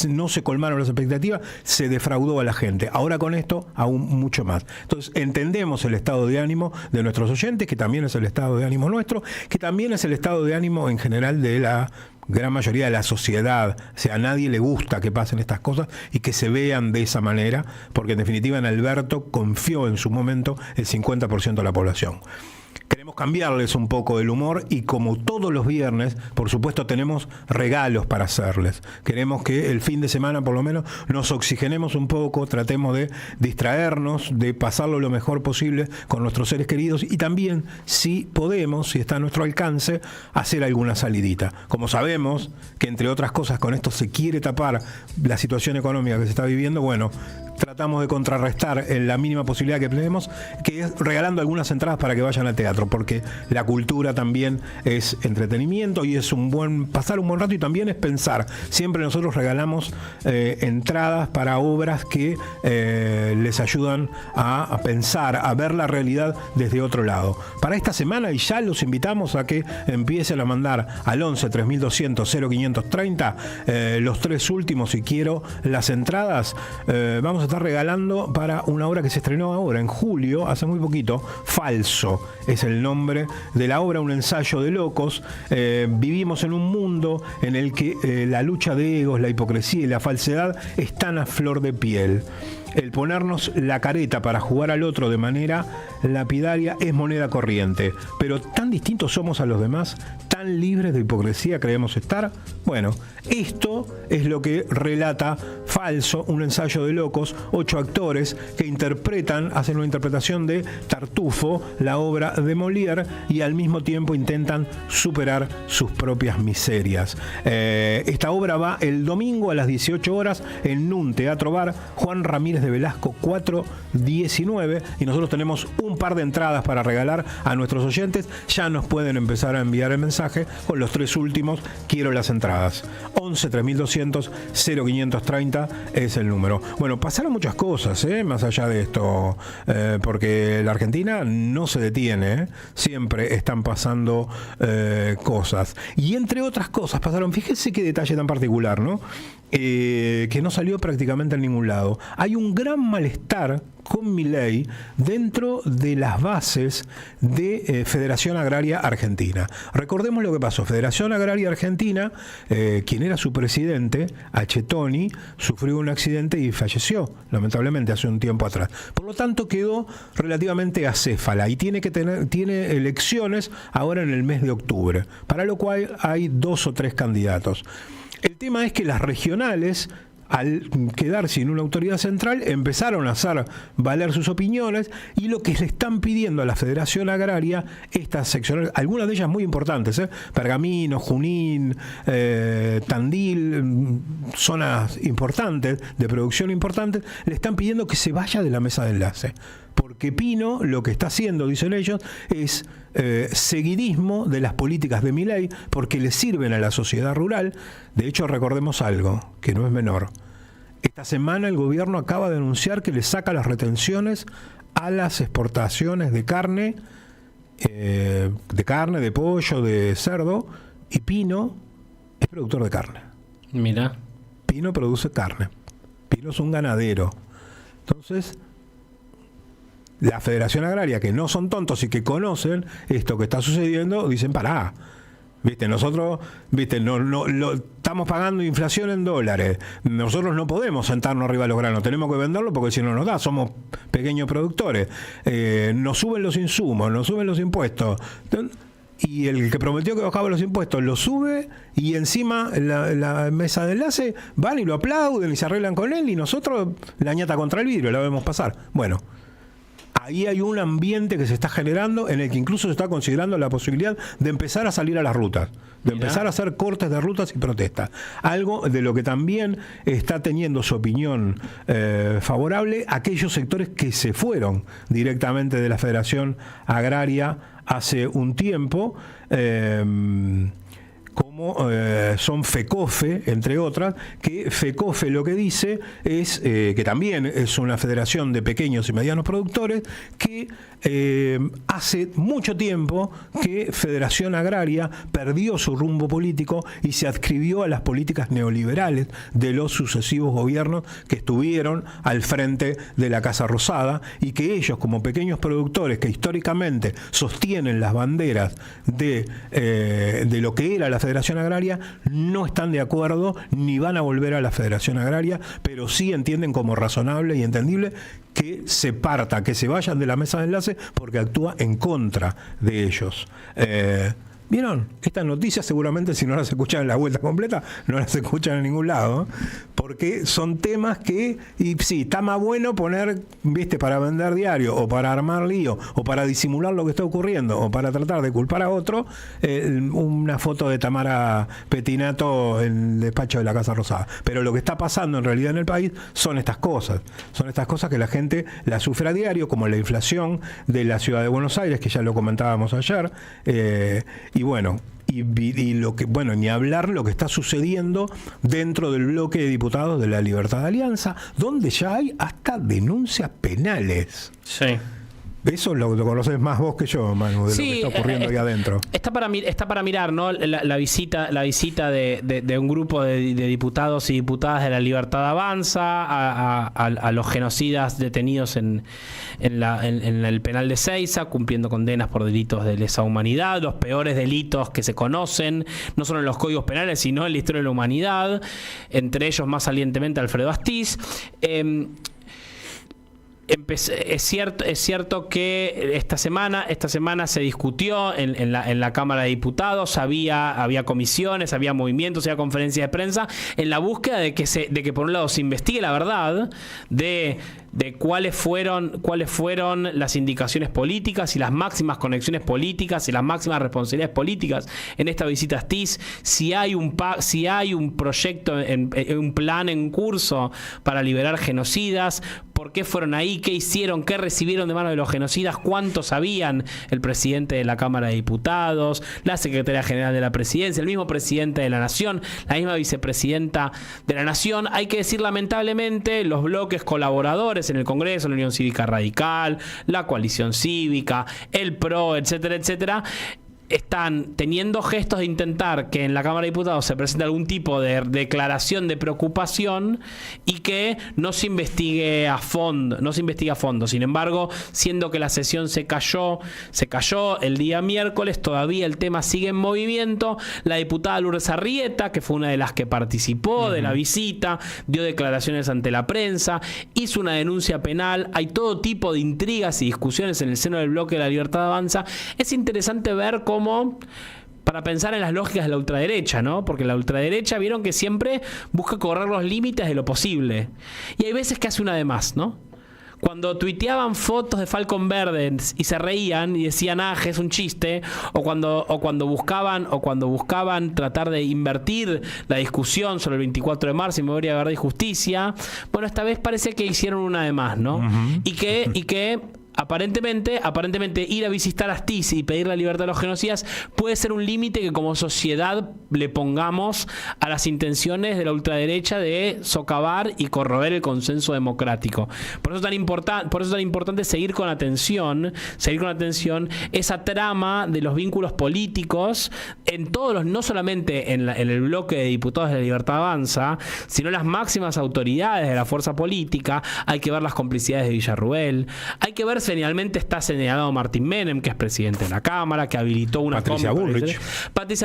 No se colmaron las expectativas, se defraudó a la gente. Ahora con esto aún mucho más. Entonces entendemos el estado de ánimo de nuestros oyentes, que también es el estado de ánimo nuestro, que también es el estado de ánimo en general de la gran mayoría de la sociedad. O sea, a nadie le gusta que pasen estas cosas y que se vean de esa manera, porque en definitiva en Alberto confió en su momento el 50% de la población. Queremos cambiarles un poco el humor, y como todos los viernes, por supuesto, tenemos regalos para hacerles. Queremos que el fin de semana por lo menos nos oxigenemos un poco, tratemos de distraernos, de pasarlo lo mejor posible con nuestros seres queridos, y también, si podemos, si está a nuestro alcance, hacer alguna salidita. Como sabemos que, entre otras cosas, con esto se quiere tapar la situación económica que se está viviendo, bueno, tratamos de contrarrestar en la mínima posibilidad que tenemos, que es regalando algunas entradas para que vayan al teatro, porque la cultura también es entretenimiento y es pasar un buen rato, y también es pensar. Siempre nosotros regalamos entradas para obras que les ayudan a pensar, a ver la realidad desde otro lado. Para esta semana, y ya los invitamos a que empiecen a mandar al 11 3200 0530 los tres últimos, si quiero las entradas. Vamos a estar regalando para una obra que se estrenó ahora en julio, hace muy poquito. Falso es el nombre de la obra, un ensayo de locos. Vivimos en un mundo en el que la lucha de egos, la hipocresía y la falsedad están a flor de piel. El ponernos la careta para jugar al otro de manera lapidaria es moneda corriente, pero tan distintos somos a los demás, tan libres de hipocresía creemos estar. Bueno, esto es lo que relata Falso, un ensayo de locos, 8 actores que hacen una interpretación de Tartufo, la obra de Molière. Molière y al mismo tiempo intentan superar sus propias miserias. Esta obra va el domingo a las 18 horas en NUN Teatro Bar, Juan Ramírez de Velasco 419, y nosotros tenemos un par de entradas para regalar a nuestros oyentes. Ya nos pueden empezar a enviar el mensaje con los 3 últimos: quiero las entradas. 11 3200 0530 es el número. Bueno, pasaron muchas cosas, más allá de esto, porque la Argentina no se detiene, siempre están pasando cosas. Y entre otras cosas pasaron, fíjese qué detalle tan particular, ¿no? Que no salió prácticamente en ningún lado. Hay un gran malestar con Milei dentro de las bases de Federación Agraria Argentina. Recordemos lo que pasó. Federación Agraria Argentina, quien era su presidente, Achetoni, sufrió un accidente y falleció, lamentablemente, hace un tiempo atrás. Por lo tanto, quedó relativamente acéfala y tiene elecciones ahora en el mes de octubre, para lo cual hay 2 o 3 candidatos. El tema es que las regionales, al quedar sin una autoridad central, empezaron a hacer valer sus opiniones, y lo que le están pidiendo a la Federación Agraria, estas seccionales, algunas de ellas muy importantes, Pergamino, Junín, Tandil, zonas importantes, de producción importantes, le están pidiendo que se vaya de la mesa de enlace. Porque Pino lo que está haciendo, dicen ellos, es seguidismo de las políticas de Milei, porque le sirven a la sociedad rural. De hecho, recordemos algo que no es menor. Esta semana el gobierno acaba de anunciar que le saca las retenciones a las exportaciones de carne, de pollo, de cerdo, y Pino es productor de carne. Mira. Pino produce carne. Pino es un ganadero. Entonces, la Federación Agraria, que no son tontos y que conocen esto que está sucediendo, dicen: pará, nosotros, estamos pagando inflación en dólares, nosotros no podemos sentarnos arriba de los granos, tenemos que venderlo porque si no nos da, somos pequeños productores, nos suben los insumos, nos suben los impuestos, y el que prometió que bajaba los impuestos lo sube, y encima la mesa de enlace van y lo aplauden y se arreglan con él, y nosotros la ñata contra el vidrio la vemos pasar. Bueno, ahí hay un ambiente que se está generando en el que incluso se está considerando la posibilidad de empezar a salir a las rutas, de empezar a hacer cortes de rutas y protestas. Algo de lo que también está teniendo su opinión favorable aquellos sectores que se fueron directamente de la Federación Agraria hace un tiempo, como son FECOFE, entre otras, que FECOFE lo que dice es que también es una federación de pequeños y medianos productores, que hace mucho tiempo que Federación Agraria perdió su rumbo político y se adscribió a las políticas neoliberales de los sucesivos gobiernos que estuvieron al frente de la Casa Rosada, y que ellos, como pequeños productores que históricamente sostienen las banderas de lo que era la Federación Agraria, no están de acuerdo ni van a volver a la Federación Agraria, pero sí entienden como razonable y entendible que se parta, que se vayan de la mesa de enlace, porque actúa en contra de ellos. ¿Vieron? Estas noticias seguramente, si no las escuchan en la vuelta completa, no las escuchan en ningún lado, porque son temas que, y sí, está más bueno poner, para vender diario, o para armar lío, o para disimular lo que está ocurriendo, o para tratar de culpar a otro, una foto de Tamara Pettinato en el despacho de la Casa Rosada. Pero lo que está pasando en realidad en el país son estas cosas que la gente la sufre a diario, como la inflación de la ciudad de Buenos Aires, que ya lo comentábamos ayer, y lo que, ni hablar lo que está sucediendo dentro del bloque de diputados de la Libertad de Alianza, donde ya hay hasta denuncias penales. Sí. Eso lo conoces más vos que yo, Manu, de lo que está ocurriendo ahí adentro. Está para mirar, ¿no? La visita de un grupo de diputados y diputadas de la Libertad Avanza a los genocidas detenidos en el penal de Seiza, cumpliendo condenas por delitos de lesa humanidad, los peores delitos que se conocen, no solo en los códigos penales, sino en la historia de la humanidad, entre ellos más salientemente Alfredo Astiz. Es cierto que esta semana se discutió en la Cámara de Diputados, había comisiones, había movimientos, había conferencias de prensa en la búsqueda de que por un lado se investigue la verdad de cuáles fueron las indicaciones políticas y las máximas conexiones políticas y las máximas responsabilidades políticas en esta visita a Astiz, si hay un proyecto, un plan en curso para liberar genocidas, por qué fueron ahí, qué hicieron, qué recibieron de manos de los genocidas, cuánto sabían el presidente de la Cámara de Diputados, la secretaria general de la Presidencia, el mismo presidente de la Nación, la misma vicepresidenta de la Nación. Hay que decir, lamentablemente, los bloques colaboradores en el Congreso, la Unión Cívica Radical, la Coalición Cívica, el PRO, etcétera, etcétera, están teniendo gestos de intentar que en la Cámara de Diputados se presente algún tipo de declaración de preocupación y que no se investigue a fondo. Sin embargo, siendo que la sesión se cayó el día miércoles, todavía el tema sigue en movimiento. La diputada Lourdes Arrieta, que fue una de las que participó de la visita, dio declaraciones ante la prensa, hizo una denuncia penal. Hay todo tipo de intrigas y discusiones en el seno del bloque de La Libertad Avanza. Es interesante ver cómo, para pensar en las lógicas de la ultraderecha, ¿no? Porque la ultraderecha, vieron que siempre busca correr los límites de lo posible. Y hay veces que hace una de más, ¿no? Cuando tuiteaban fotos de Falcon Verde y se reían y decían, es un chiste, o cuando buscaban tratar de invertir la discusión sobre el 24 de marzo y memoria, verdad y justicia, bueno, esta vez parece que hicieron una de más, ¿no? Y que aparentemente ir a visitar a Astiz y pedir la libertad de los genocidas puede ser un límite que como sociedad le pongamos a las intenciones de la ultraderecha de socavar y corroer el consenso democrático. Por eso es tan importante seguir con atención esa trama de los vínculos políticos en todos no solamente en el bloque de diputados de La Libertad Avanza, sino las máximas autoridades de la fuerza política. Hay que ver las complicidades de Villarruel, hay que ver, finalmente está señalado Martín Menem, que es presidente de la Cámara, que habilitó una Patricia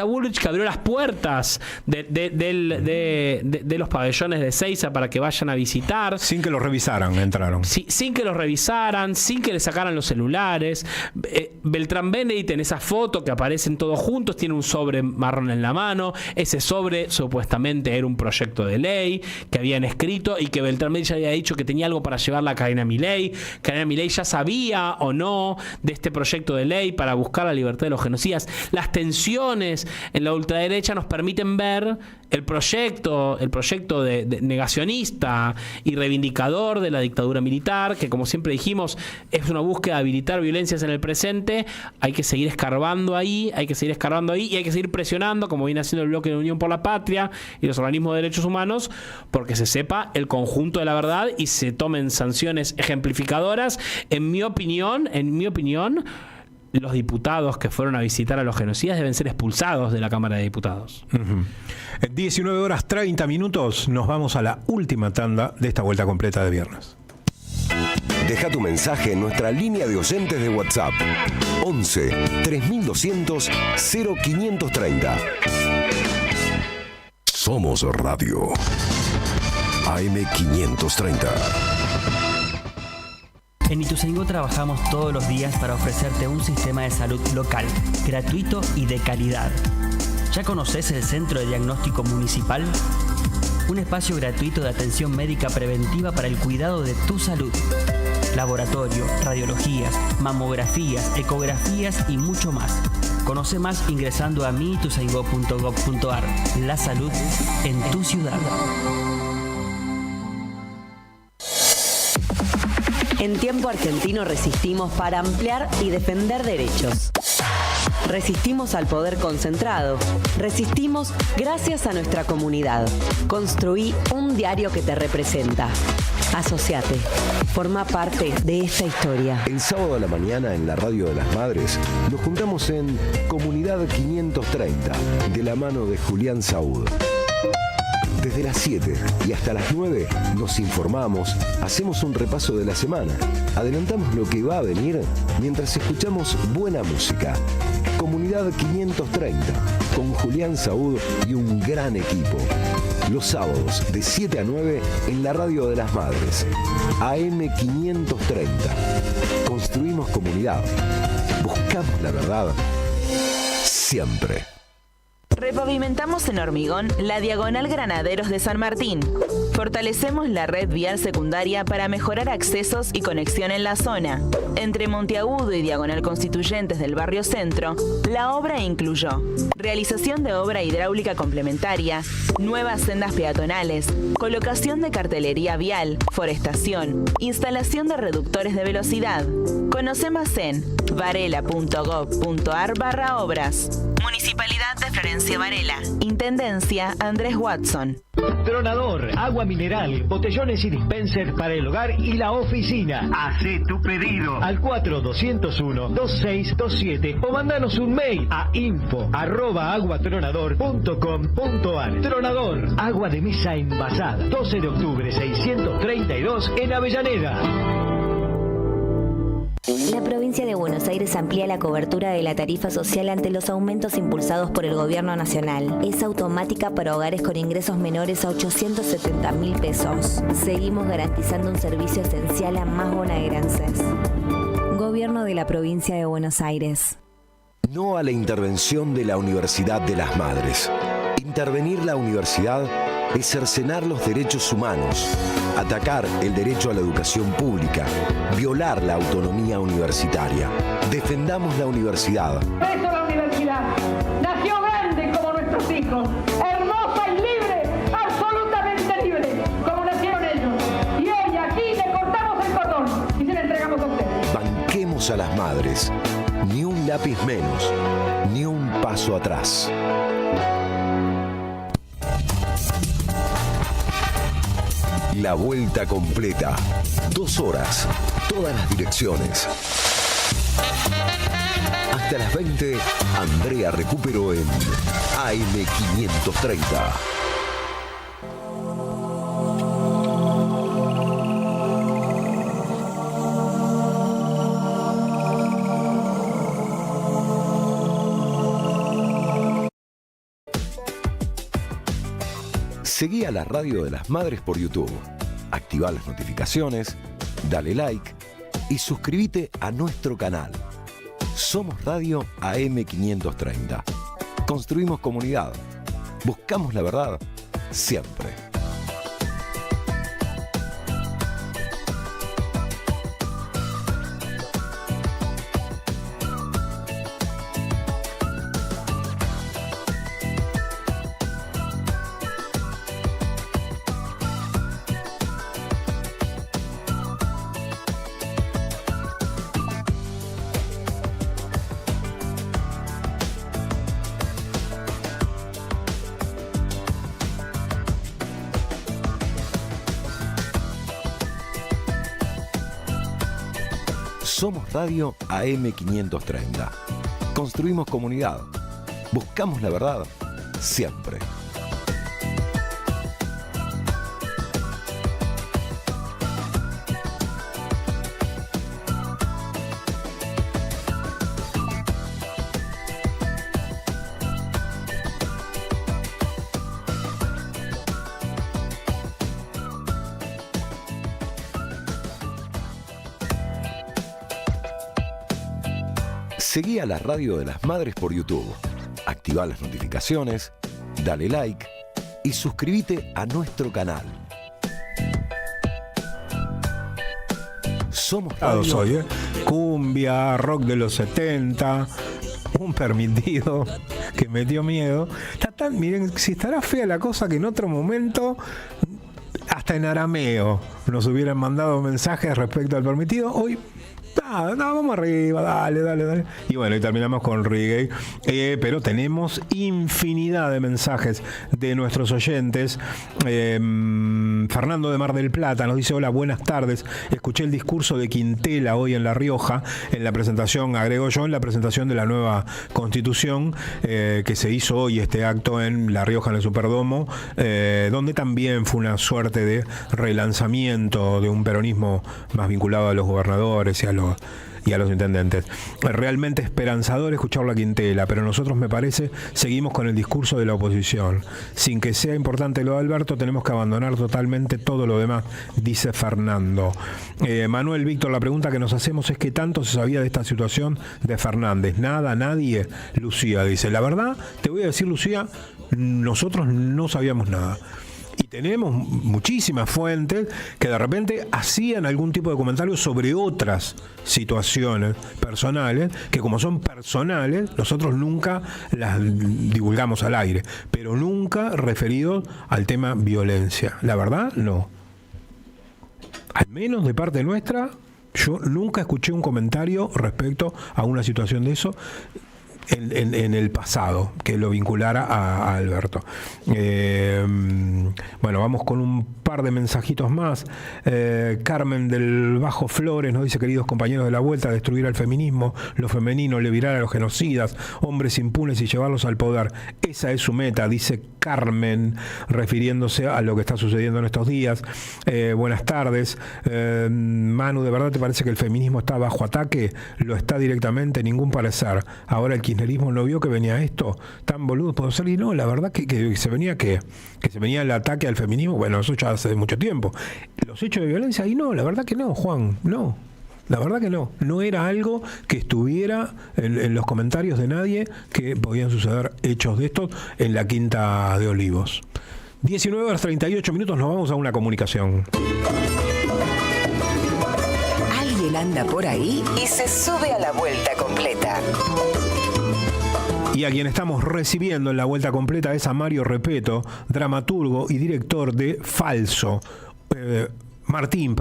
Bullrich, que abrió las puertas de los pabellones de Ezeiza para que vayan a visitar. Sin que los revisaran, entraron. Sin que los revisaran, sin que le sacaran los celulares. Beltrán Benedict, en esa foto que aparecen todos juntos, tiene un sobre marrón en la mano. Ese sobre supuestamente era un proyecto de ley que habían escrito y que Beltrán Benedict ya había dicho que tenía algo para llevarla a Karina Milei. Karina Milei ya sabía o no de este proyecto de ley para buscar la libertad de los genocidas. Las tensiones en la ultraderecha nos permiten ver el proyecto de negacionista y reivindicador de la dictadura militar, que, como siempre dijimos, es una búsqueda de habilitar violencias en el presente. Hay que seguir escarbando ahí y hay que seguir presionando, como viene haciendo el bloque de Unión por la Patria y los organismos de derechos humanos, porque se sepa el conjunto de la verdad y se tomen sanciones ejemplificadoras. En mi opinión, los diputados que fueron a visitar a los genocidas deben ser expulsados de la Cámara de Diputados. 19:30, nos vamos a la última tanda de esta vuelta completa de viernes. Deja tu mensaje en nuestra línea de oyentes de WhatsApp 11 3200 0530. Somos Radio AM530. En Ituzaingó trabajamos todos los días para ofrecerte un sistema de salud local, gratuito y de calidad. ¿Ya conoces el Centro de Diagnóstico Municipal? Un espacio gratuito de atención médica preventiva para el cuidado de tu salud. Laboratorio, radiologías, mamografías, ecografías y mucho más. Conoce más ingresando a miituzaingó.gov.ar. La salud en tu ciudad. En Tiempo Argentino resistimos para ampliar y defender derechos. Resistimos al poder concentrado. Resistimos gracias a nuestra comunidad. Construí un diario que te representa. Asociate. Forma parte de esta historia. El sábado a la mañana en la Radio de las Madres nos juntamos en Comunidad 530 de la mano de Julián Saúd. Desde las 7 y hasta las 9 nos informamos, hacemos un repaso de la semana, adelantamos lo que va a venir mientras escuchamos buena música. Comunidad 530, con Julián Saúd y un gran equipo. Los sábados de 7 a 9 en la Radio de las Madres. AM530. Construimos comunidad. Buscamos la verdad. Siempre. Repavimentamos en hormigón la diagonal Granaderos de San Martín. Fortalecemos la red vial secundaria para mejorar accesos y conexión en la zona. Entre Monteagudo y Diagonal Constituyentes del barrio Centro, la obra incluyó realización de obra hidráulica complementaria, nuevas sendas peatonales, colocación de cartelería vial, forestación, instalación de reductores de velocidad. Conoce más en varela.gov.ar/obras. Municipalidad de Florencia Varela. Intendencia Andrés Watson. Tronador, agua mineral, botellones y dispensers para el hogar y la oficina. Hacé tu pedido al 4201-2627 o mandanos un mail a info@aguatronador.com.ar. Tronador, agua de mesa envasada. 12 de octubre 632 en Avellaneda. La provincia de Buenos Aires amplía la cobertura de la tarifa social ante los aumentos impulsados por el gobierno nacional. Es automática para hogares con ingresos menores a 870.000 pesos. Seguimos garantizando un servicio esencial a más bonaerenses. Gobierno de la provincia de Buenos Aires. No a la intervención de la Universidad de las Madres. Intervenir la universidad es cercenar los derechos humanos, atacar el derecho a la educación pública, violar la autonomía universitaria. Defendamos la universidad. Por eso la universidad nació grande como nuestros hijos, hermosa y libre, absolutamente libre, como nacieron ellos. Y hoy aquí le cortamos el cordón y se le entregamos a ustedes. Banquemos a las madres. Ni un lápiz menos, ni un paso atrás. La vuelta completa. 2 horas. Todas las direcciones. Hasta las 20, Andrea recuperó en AM530. Seguí a la Radio de las Madres por YouTube. Activá las notificaciones, dale like y suscríbete a nuestro canal. Somos Radio AM530. Construimos comunidad. Buscamos la verdad siempre. Somos Radio AM530. Construimos comunidad. Buscamos la verdad siempre. Seguí a la Radio de las Madres por YouTube. Activá las notificaciones, dale like y suscríbete a nuestro canal. Somos Radio... Hoy, cumbia, rock de los 70, un permitido que me dio miedo. Miren, si estará fea la cosa que en otro momento, hasta en arameo, nos hubieran mandado mensajes respecto al permitido. Hoy... vamos arriba, dale. Y bueno, y terminamos con reggae. Pero tenemos infinidad de mensajes de nuestros oyentes. Fernando de Mar del Plata nos dice: hola, buenas tardes. Escuché el discurso de Quintela hoy en La Rioja, en la presentación, agrego yo, en la presentación de la nueva Constitución, que se hizo hoy este acto en La Rioja, en el Superdomo, donde también fue una suerte de relanzamiento de un peronismo más vinculado a los gobernadores y a y a los intendentes. Realmente esperanzador escuchar la Quintela, pero nosotros, me parece, seguimos con el discurso de la oposición. Sin que sea importante lo de Alberto, tenemos que abandonar totalmente todo lo demás, dice Fernando. Manuel, Víctor, la pregunta que nos hacemos es ¿qué tanto se sabía de esta situación de Fernández? Nada, nadie. Lucía dice, la verdad, te voy a decir, Lucía, nosotros no sabíamos nada. Y tenemos muchísimas fuentes que de repente hacían algún tipo de comentario sobre otras situaciones personales, que como son personales, nosotros nunca las divulgamos al aire, pero nunca referidos al tema violencia. La verdad, no. Al menos de parte nuestra, yo nunca escuché un comentario respecto a una situación de eso en el pasado que lo vinculara a Alberto. Bueno, vamos con un par de mensajitos más. Carmen del Bajo Flores nos dice: queridos compañeros de la vuelta, destruir al feminismo, lo femenino, liberar a los genocidas, hombres impunes y llevarlos al poder. Esa es su meta, dice Carmen, refiriéndose a lo que está sucediendo en estos días. Buenas tardes. Manu, ¿de verdad te parece que el feminismo está bajo ataque? Lo está directamente, ningún parecer. Ahora el kirchnerismo no vio que venía esto, tan boludo puedo ser, y no, la verdad que se venía que se venía el ataque al feminismo, bueno, eso ya hace mucho tiempo. Los hechos de violencia, y no, la verdad que no, Juan, no. La verdad que no era algo que estuviera en los comentarios de nadie que podían suceder hechos de estos en la Quinta de Olivos. 19:38, nos vamos a una comunicación. Alguien anda por ahí y se sube a la vuelta completa. Y a quien estamos recibiendo en la vuelta completa es a Mario Repetto, dramaturgo y director de Falso. Martín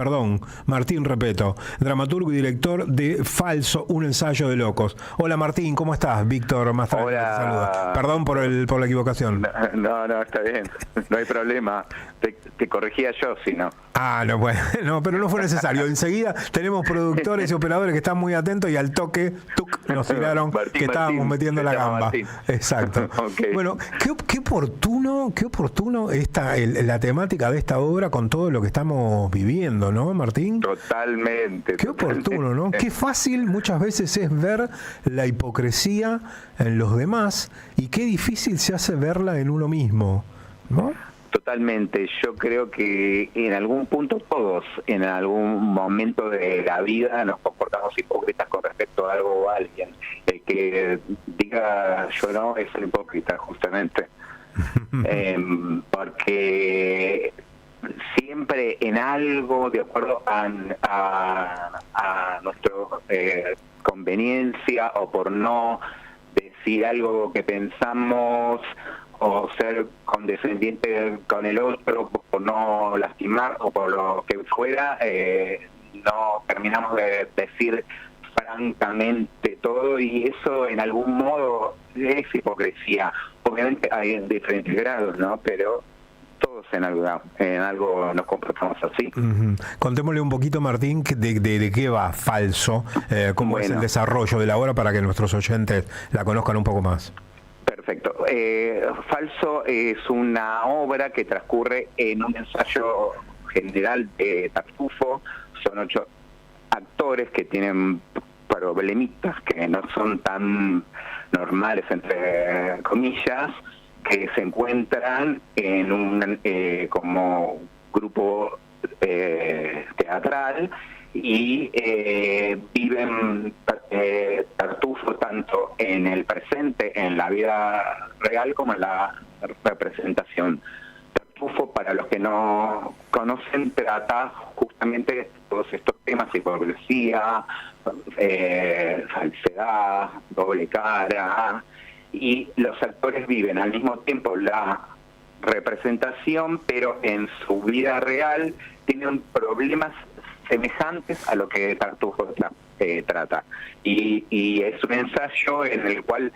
Repetto, dramaturgo y director de Falso, un ensayo de locos. Hola Martín, ¿cómo estás? Víctor Mastrani te saluda. Perdón por la equivocación. No, está bien, no hay problema. Te corregía yo, si no. No, bueno, no, pero no fue necesario. Enseguida tenemos productores y operadores que están muy atentos y al toque nos tiraron que estábamos metiendo la gamba. Martín. Exacto. Okay. Bueno, qué oportuno está la temática de esta obra con todo lo que estamos viviendo, ¿no, Martín? Totalmente. Qué oportuno, ¿no? Qué fácil muchas veces es ver la hipocresía en los demás y qué difícil se hace verla en uno mismo, ¿no? Totalmente. Yo creo que en algún punto todos, en algún momento de la vida, nos comportamos hipócritas con respecto a algo o a alguien. El que diga yo no es el hipócrita, justamente. Porque siempre en algo, de acuerdo a nuestra conveniencia, o por no decir algo que pensamos, o ser condescendiente con el otro por no lastimar o por lo que fuera, no terminamos de decir francamente todo, y eso en algún modo es hipocresía. Obviamente hay diferentes grados, ¿no? Pero todos en algo nos comportamos así. Contémosle un poquito, Martín, de qué va Falso, cómo es el desarrollo de la obra para que nuestros oyentes la conozcan un poco más. Perfecto. Falso es una obra que transcurre en un ensayo general de Tartufo. Son 8 actores que tienen problemitas que no son tan normales, entre comillas, que se encuentran en un como grupo teatral y viven Tartufo tanto en el presente, en la vida real, como en la representación. Tartufo, para los que no conocen, trata justamente todos estos temas: hipocresía, falsedad, doble cara, y los actores viven al mismo tiempo la representación, pero en su vida real tienen problemas semejantes a lo que Tartufo trata. Y es un ensayo en el cual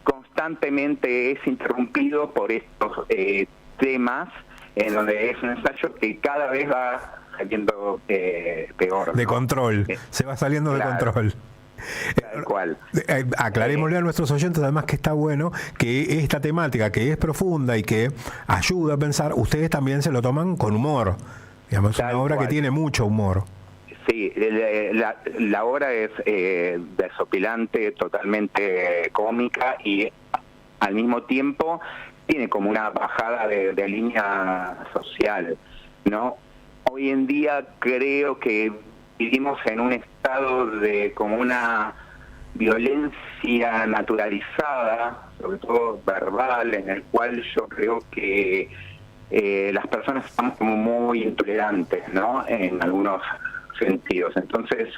constantemente es interrumpido por estos temas, en donde es un ensayo que cada vez va saliendo peor, ¿no? De control, se va saliendo de control. Tal cual. Aclarémosle a nuestros oyentes además que está bueno que esta temática, que es profunda y que ayuda a pensar, ustedes también se lo toman con humor. Digamos, es una obra que tiene mucho humor. Sí, la obra es desopilante, totalmente cómica y al mismo tiempo tiene como una bajada de línea social, ¿no? Hoy en día creo que vivimos en un estado de como una violencia naturalizada, sobre todo verbal, en el cual yo creo que las personas estamos como muy intolerantes, ¿no? En algunos sentidos. Entonces,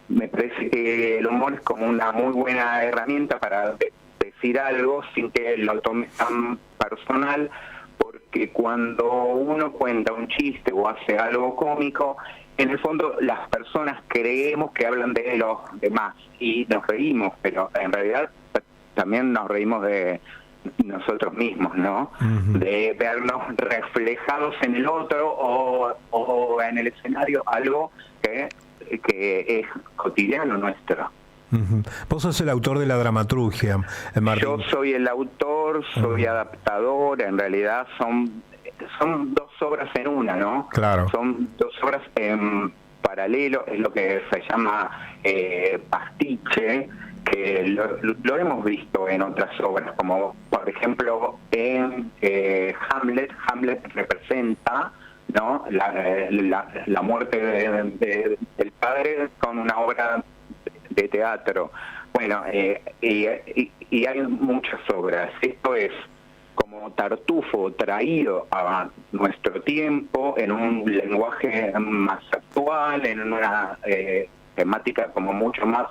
me parece que el humor es como una muy buena herramienta para decir algo sin que lo tome tan personal, porque cuando uno cuenta un chiste o hace algo cómico, en el fondo las personas creemos que hablan de los demás y nos reímos, pero en realidad también nos reímos de nosotros mismos, ¿no? Uh-huh. De vernos reflejados en el otro o en el escenario, algo que es cotidiano nuestro. Uh-huh. Vos sos el autor de la dramaturgia, Martín. Yo soy el autor, soy adaptador, en realidad son dos obras en una, ¿no? Claro. Son dos obras en paralelo, es lo que se llama pastiche, que lo hemos visto en otras obras, como por ejemplo en Hamlet. Hamlet representa, ¿no?, la muerte del padre con una obra de teatro. Bueno, y hay muchas obras. Esto es como Tartufo traído a nuestro tiempo en un lenguaje más actual, en una temática como mucho más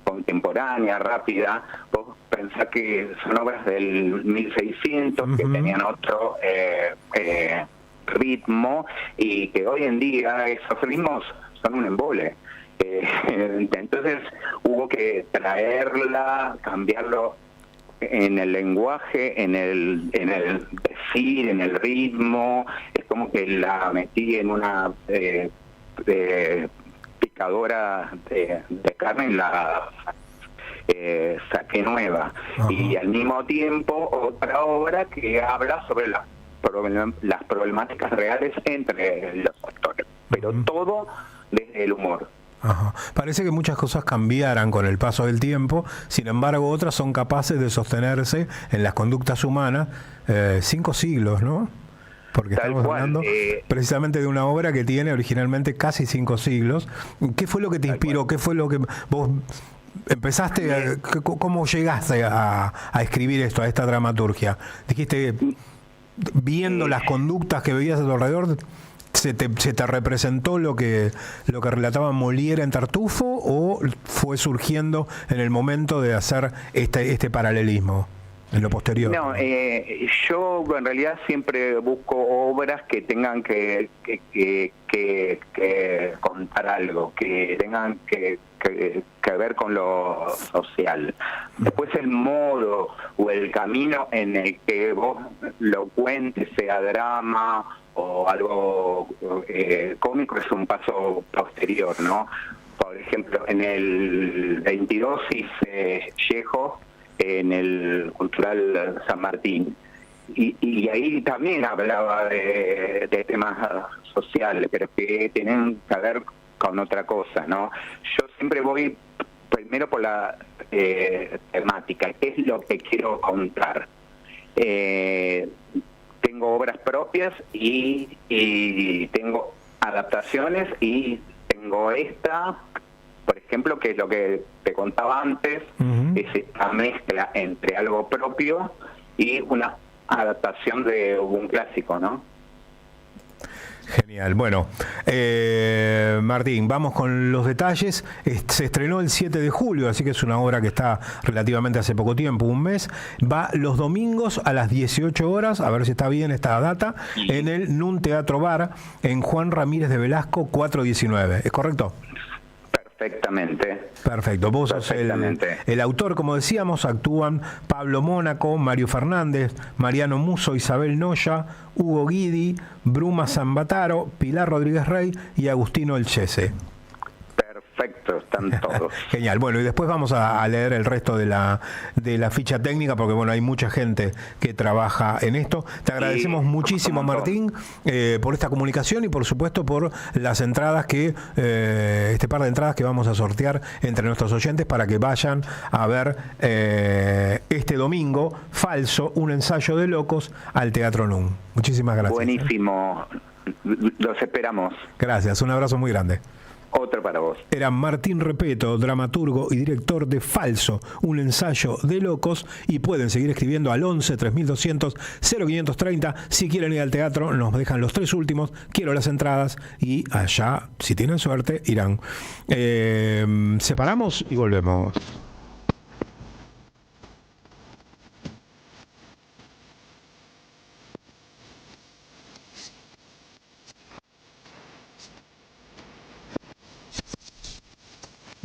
contemporánea, rápida. Vos pensás que son obras del 1600 uh-huh. que tenían otro ritmo y que hoy en día esos ritmos son un embole. Entonces hubo que traerla, cambiarlo en el lenguaje, en el decir, en el ritmo. Es como que la metí en una picadora de carne y la saqué nueva. Uh-huh. Y al mismo tiempo otra obra que habla sobre las problemáticas reales entre los actores, pero uh-huh. todo desde el humor. Ajá. Parece que muchas cosas cambiaran con el paso del tiempo, sin embargo otras son capaces de sostenerse en las conductas humanas 5 siglos, ¿no? Porque estamos hablando precisamente de una obra que tiene originalmente casi 5 siglos. ¿Qué fue lo que te inspiró? ¿Qué fue lo que vos empezaste? ¿Cómo llegaste a escribir esto, a esta dramaturgia? Dijiste, viendo las conductas que veías a tu alrededor, ¿se te representó lo que relataba Molière en Tartufo o fue surgiendo en el momento de hacer este paralelismo en lo posterior? No, yo en realidad siempre busco obras que tengan que contar algo, que tengan que ver con lo social. Después el modo o el camino en el que vos lo cuentes, sea drama o algo cómico, es un paso posterior, ¿no? Por ejemplo, en el 22 hice Chejo en el Cultural San Martín y ahí también hablaba de temas sociales, pero que tienen que ver con otra cosa, ¿no? Yo siempre voy primero por la temática, qué es lo que quiero contar. Tengo obras propias y tengo adaptaciones y tengo esta, por ejemplo, que es lo que te contaba antes, uh-huh. es esta mezcla entre algo propio y una adaptación de un clásico, ¿no? Genial. Bueno, Martín, vamos con los detalles. Se estrenó el 7 de julio, así que es una obra que está relativamente hace poco tiempo, un mes. Va los domingos a las 18 horas, a ver si está bien esta data, en el NUN Teatro Bar, en Juan Ramírez de Velasco 419. ¿Es correcto? Perfectamente. Perfecto. Vos sos el autor, como decíamos, actúan Pablo Mónaco, Mario Fernández, Mariano Musso, Isabel Noya, Hugo Guidi, Bruma Zambataro, Pilar Rodríguez Rey y Agustino Elchese. perfecto, están todos. Genial. Bueno, y después vamos a leer el resto de la ficha técnica, porque bueno, hay mucha gente que trabaja en esto. Te agradecemos muchísimo, Martín, por esta comunicación y por supuesto por las entradas este par de entradas que vamos a sortear entre nuestros oyentes para que vayan a ver este domingo, Falso, un ensayo de locos, al Teatro NUN. Muchísimas gracias. Buenísimo. Los esperamos. Gracias, un abrazo muy grande. Otro para vos. Era Martín Repetto, dramaturgo y director de Falso, un ensayo de locos, y pueden seguir escribiendo al 11 3200 0530. Si quieren ir al teatro, nos dejan los 3 últimos, quiero las entradas, y allá, si tienen suerte, irán. Separamos y volvemos.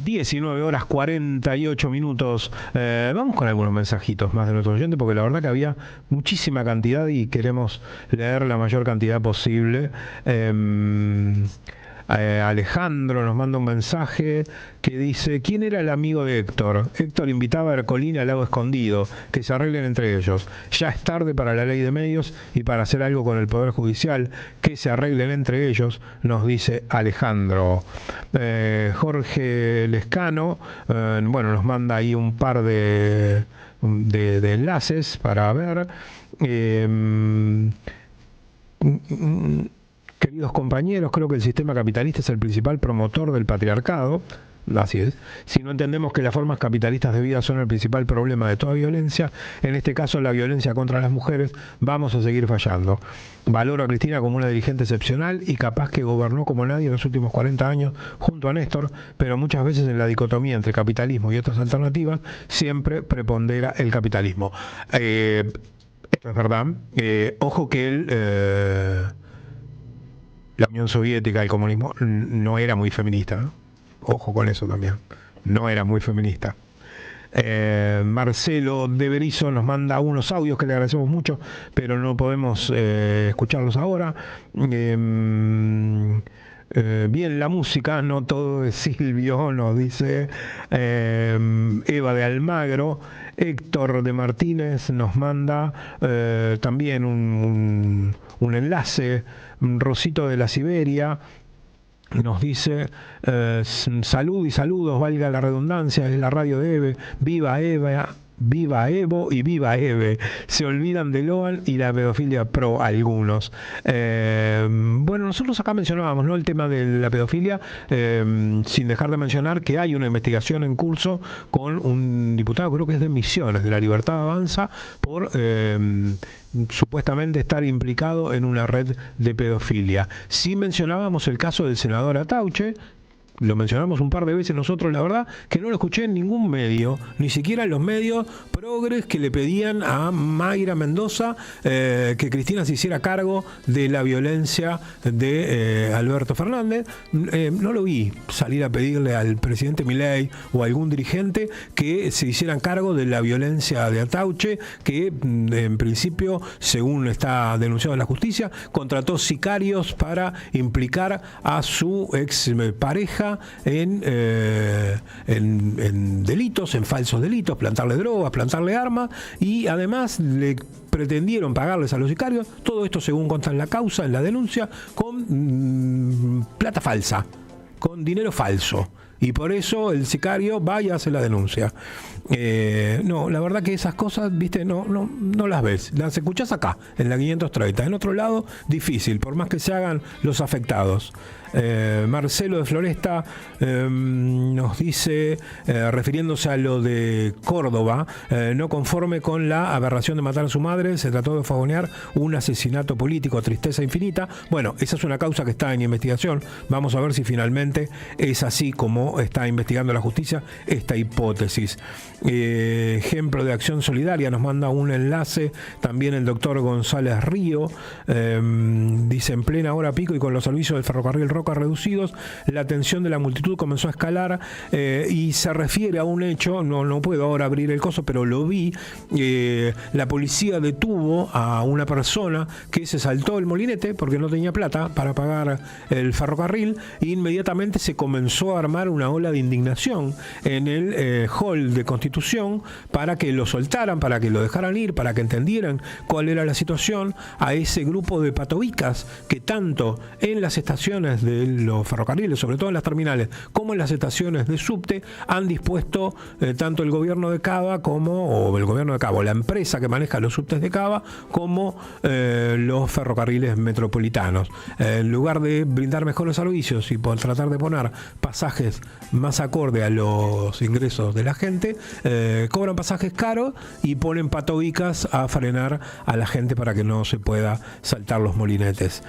(19:48). Vamos con algunos mensajitos más de nuestros oyentes, porque la verdad que había muchísima cantidad y queremos leer la mayor cantidad posible. Alejandro nos manda un mensaje que dice: ¿quién era el amigo de Héctor? Héctor invitaba a Ercolini al Lago Escondido, que se arreglen entre ellos. Ya es tarde para la ley de medios y para hacer algo con el Poder Judicial, que se arreglen entre ellos, nos dice Alejandro. Jorge Lescano, bueno, nos manda ahí un par de enlaces para ver. Queridos compañeros, creo que el sistema capitalista es el principal promotor del patriarcado. Así es. Si no entendemos que las formas capitalistas de vida son el principal problema de toda violencia, en este caso la violencia contra las mujeres, vamos a seguir fallando. Valoro a Cristina como una dirigente excepcional y capaz que gobernó como nadie en los últimos 40 años junto a Néstor, pero muchas veces en la dicotomía entre capitalismo y otras alternativas siempre prepondera el capitalismo. Esto es verdad. Ojo que la Unión Soviética, el comunismo, no era muy feminista, ¿no? Ojo con eso también. No era muy feminista. Marcelo de Berizo nos manda unos audios que le agradecemos mucho, pero no podemos escucharlos ahora. Bien, la música, no todo es Silvio, nos dice Eva de Almagro. Héctor de Martínez nos manda también un enlace. Rosito de la Siberia nos dice: salud y saludos, valga la redundancia, es la radio de Eve, viva Eva, viva Evo y viva Eve. Se olvidan de Loan y la pedofilia pro algunos. Bueno, nosotros acá mencionábamos, ¿no?, el tema de la pedofilia, sin dejar de mencionar que hay una investigación en curso con un diputado, creo que es de Misiones, de La Libertad Avanza, por supuestamente estar implicado en una red de pedofilia. Sí mencionábamos el caso del senador Atauche, lo mencionamos un par de veces nosotros, la verdad que no lo escuché en ningún medio, ni siquiera en los medios progres que le pedían a Mayra Mendoza que Cristina se hiciera cargo de la violencia de Alberto Fernández. No lo vi salir a pedirle al presidente Milei o a algún dirigente que se hicieran cargo de la violencia de Atauche, que en principio, según está denunciado en la justicia, contrató sicarios para implicar a su ex pareja en delitos, en falsos delitos, plantarle drogas, plantarle armas, y además le pretendieron pagarles a los sicarios, todo esto según consta en la causa, en la denuncia, con plata falsa, con dinero falso. Y por eso el sicario va y hace la denuncia. No, la verdad que esas cosas, viste, no las ves. Las escuchás acá, en la 530. En otro lado, difícil, por más que se hagan los afectados. Marcelo de Floresta nos dice, refiriéndose a lo de Córdoba, no conforme con la aberración de matar a su madre, se trató de fogonear un asesinato político, tristeza infinita. Bueno, esa es una causa que está en investigación. Vamos a ver si finalmente es así como está investigando la justicia esta hipótesis. Ejemplo de acción solidaria, nos manda un enlace también el doctor González Río. Dice: en plena hora pico y con los servicios del ferrocarril Roca reducidos, la atención de la multitud comenzó a escalar, y se refiere a un hecho, no puedo ahora abrir el coso, pero lo vi. La policía detuvo a una persona que se saltó el molinete porque no tenía plata para pagar el ferrocarril, e inmediatamente se comenzó a armar una ola de indignación en el hall de Constitución para que lo soltaran, para que lo dejaran ir, para que entendieran cuál era la situación a ese grupo de patobicas que tanto en las estaciones de los ferrocarriles, sobre todo en las terminales, como en las estaciones de subte, han dispuesto tanto el gobierno de Cava la empresa que maneja los subtes de Cava, como los ferrocarriles metropolitanos. En lugar de brindar mejores servicios y por tratar de poner pasajes más acorde a los ingresos de la gente, cobran pasajes caros y ponen patobicas a frenar a la gente para que no se pueda saltar los molinetes.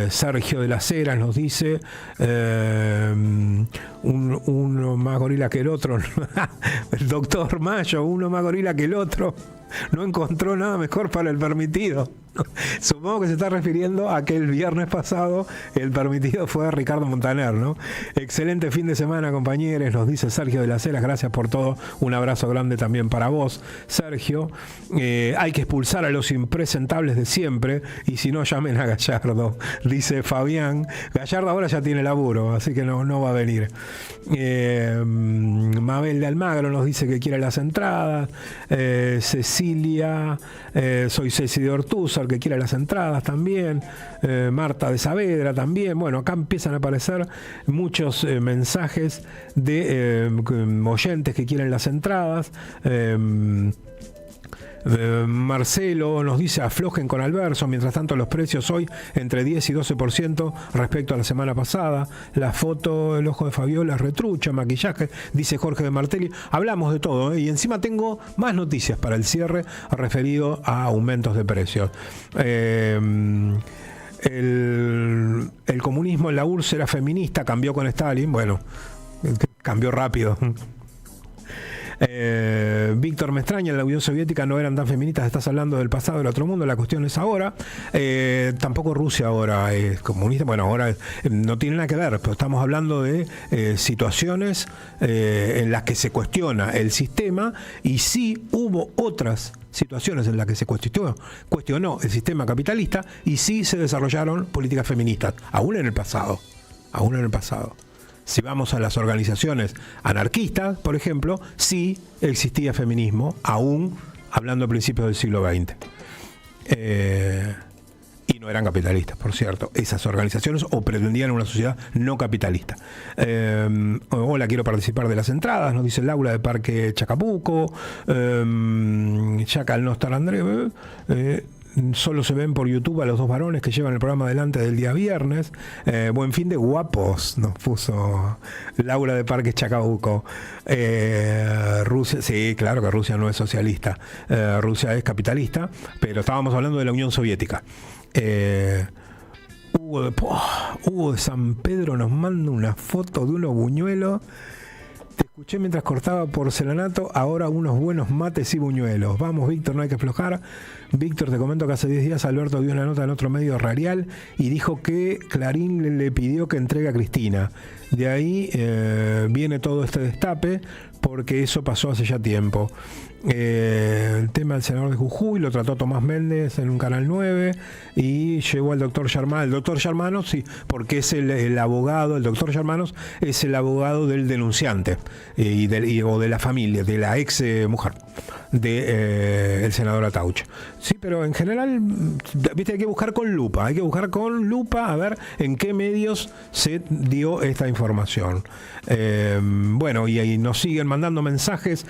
Sergio de las Heras nos dice uno más gorila que el otro. El doctor Mayo, uno más gorila que el otro, no encontró nada mejor para el permitido. Supongo que se está refiriendo a que el viernes pasado el permitido fue Ricardo Montaner, ¿no? Excelente fin de semana, compañeros, nos dice Sergio de las Heras, gracias por todo, un abrazo grande también para vos, Sergio. Hay que expulsar a los impresentables de siempre, y si no, llamen a Gallardo, dice Fabián. Gallardo ahora ya tiene laburo, así que no va a venir. Mabel de Almagro nos dice que quiere las entradas. Cecilia, soy Ceci de Ortúzar, que quiere las entradas también. Marta de Saavedra también. Bueno, acá empiezan a aparecer muchos mensajes de oyentes que quieren las entradas. Marcelo nos dice aflojen con Alverso, mientras tanto los precios hoy entre 10 y 12% respecto a la semana pasada. La foto, el ojo de Fabiola, retrucha, maquillaje, dice Jorge de Martelli. Hablamos de todo, y encima tengo más noticias para el cierre referido a aumentos de precios. El comunismo en la URSS era feminista, cambió con Stalin. Bueno, cambió rápido. Víctor me extraña, en la Unión Soviética no eran tan feministas, estás hablando del pasado del otro mundo, la cuestión es ahora. Tampoco Rusia ahora es comunista, bueno, ahora no tiene nada que ver, pero estamos hablando de situaciones en las que se cuestiona el sistema, y sí hubo otras situaciones en las que se cuestionó el sistema capitalista, y sí se desarrollaron políticas feministas, aún en el pasado. Si vamos a las organizaciones anarquistas, por ejemplo, sí existía feminismo, aún hablando a principios del siglo XX. Y no eran capitalistas, por cierto, esas organizaciones, o pretendían una sociedad no capitalista. Hola, quiero participar de las entradas, nos dice Laura de Parque Chacabuco. Chacal no estar Andrés. Solo se ven por YouTube a los dos varones que llevan el programa adelante del día viernes. Buen fin de guapos, nos puso Laura de Parque Chacabuco. Rusia, sí, claro que Rusia no es socialista. Rusia es capitalista, pero estábamos hablando de la Unión Soviética. Hugo de San Pedro nos manda una foto de unos buñuelos. Te escuché mientras cortaba porcelanato, ahora unos buenos mates y buñuelos. Vamos, Víctor, no hay que aflojar. Víctor, te comento que hace 10 días Alberto dio una nota en otro medio radial y dijo que Clarín le pidió que entregue a Cristina. De ahí viene todo este destape, porque eso pasó hace ya tiempo. El tema del senador de Jujuy lo trató Tomás Méndez en un Canal 9 y llevó al doctor Germano. El doctor Germano, sí, porque es el abogado, el doctor Germanos es el abogado del denunciante o de la familia, de la ex mujer del senador Atauch. Sí, pero en general, viste, hay que buscar con lupa a ver en qué medios se dio esta información. Bueno, y ahí nos siguen mandando mensajes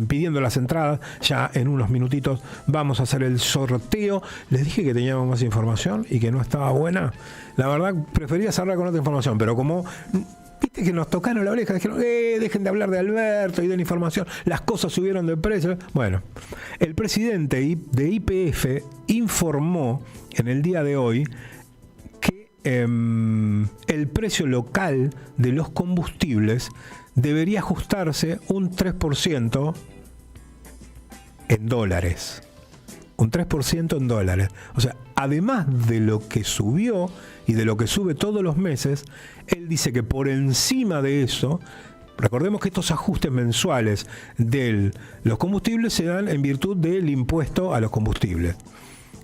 pidiendo las entradas. Ya en unos minutitos vamos a hacer el sorteo. Les dije que teníamos más información y que no estaba buena. La verdad, prefería cerrar con otra información, pero como viste que nos tocaron la oreja, dijeron, dejen de hablar de Alberto y de la información, las cosas subieron de precio. Bueno, el presidente de YPF informó en el día de hoy que el precio local de los combustibles debería ajustarse un 3% en dólares. Un 3% en dólares. O sea, además de lo que subió y de lo que sube todos los meses, él dice que por encima de eso, recordemos que estos ajustes mensuales de los combustibles se dan en virtud del impuesto a los combustibles.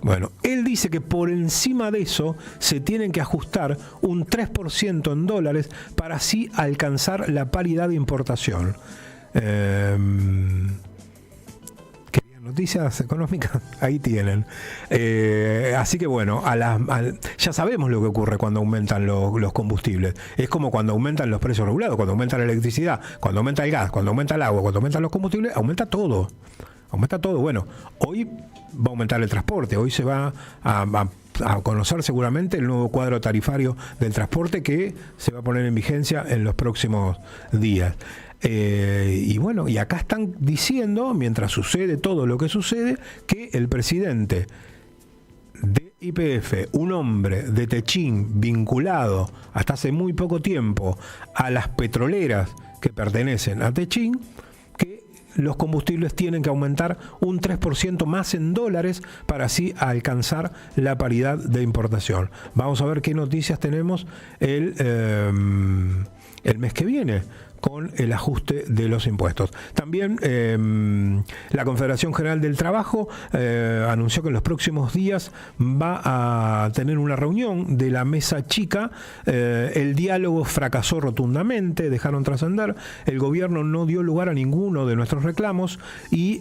Bueno, él dice que por encima de eso se tienen que ajustar un 3% en dólares para así alcanzar la paridad de importación. Noticias económicas, ahí tienen. Así que bueno, ya sabemos lo que ocurre cuando aumentan los combustibles. Es como cuando aumentan los precios regulados, cuando aumenta la electricidad, cuando aumenta el gas, cuando aumenta el agua, cuando aumentan los combustibles, aumenta todo. Aumenta todo. Bueno, hoy va a aumentar el transporte, hoy se va a conocer seguramente el nuevo cuadro tarifario del transporte que se va a poner en vigencia en los próximos días. Y bueno, y acá están diciendo, mientras sucede todo lo que sucede, que el presidente de YPF, un hombre de Techín vinculado hasta hace muy poco tiempo a las petroleras que pertenecen a Techín, que los combustibles tienen que aumentar un 3% más en dólares para así alcanzar la paridad de importación. Vamos a ver qué noticias tenemos el mes que viene con el ajuste de los impuestos. También la Confederación General del Trabajo anunció que en los próximos días va a tener una reunión de la mesa chica. El diálogo fracasó rotundamente, dejaron trascender. El gobierno no dio lugar a ninguno de nuestros reclamos y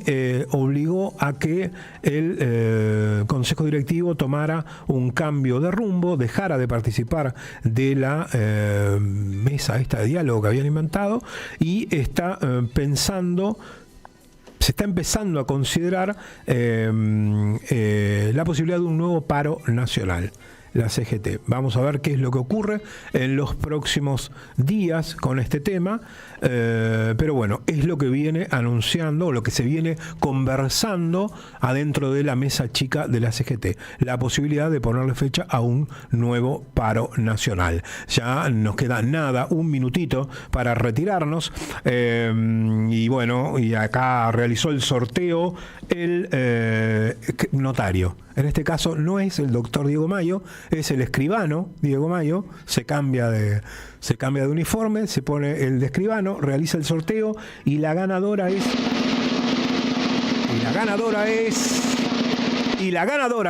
obligó a que el Consejo Directivo tomara un cambio de rumbo, dejara de participar de la mesa esta de diálogo que habían inventado, y se está empezando a considerar la posibilidad de un nuevo paro nacional, la CGT. Vamos a ver qué es lo que ocurre en los próximos días con este tema, pero bueno, es lo que viene anunciando, o lo que se viene conversando adentro de la mesa chica de la CGT, la posibilidad de ponerle fecha a un nuevo paro nacional. Ya nos queda nada, un minutito para retirarnos, y bueno, y acá realizó el sorteo el notario. En este caso no es el doctor Diego Mayo, es el escribano Diego Mayo. Se cambia de uniforme, se pone el de escribano, realiza el sorteo y la ganadora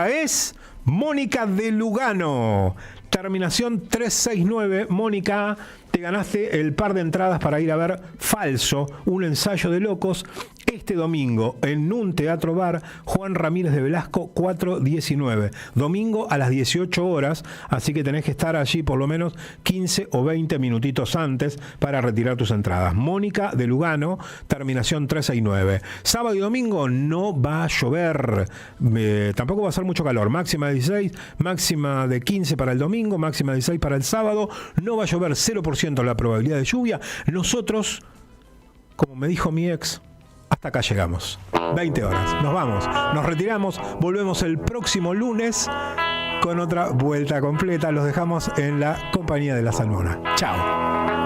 es Mónica de Lugano. Terminación 369. Mónica, te ganaste el par de entradas para ir a ver Falso, un ensayo de locos, este domingo en un teatro bar, Juan Ramírez de Velasco 419, domingo a las 18 horas, así que tenés que estar allí por lo menos 15 o 20 minutitos antes para retirar tus entradas. Mónica de Lugano, terminación 369. Sábado y domingo no va a llover, tampoco va a ser mucho calor, máxima de 16, máxima de 15 para el domingo, máxima de 16 para el sábado, no va a llover, 0% la probabilidad de lluvia. Nosotros, como me dijo mi ex, hasta acá llegamos. 20 horas. Nos vamos. Nos retiramos. Volvemos el próximo lunes con otra vuelta completa. Los dejamos en la compañía de la Salmona. Chao.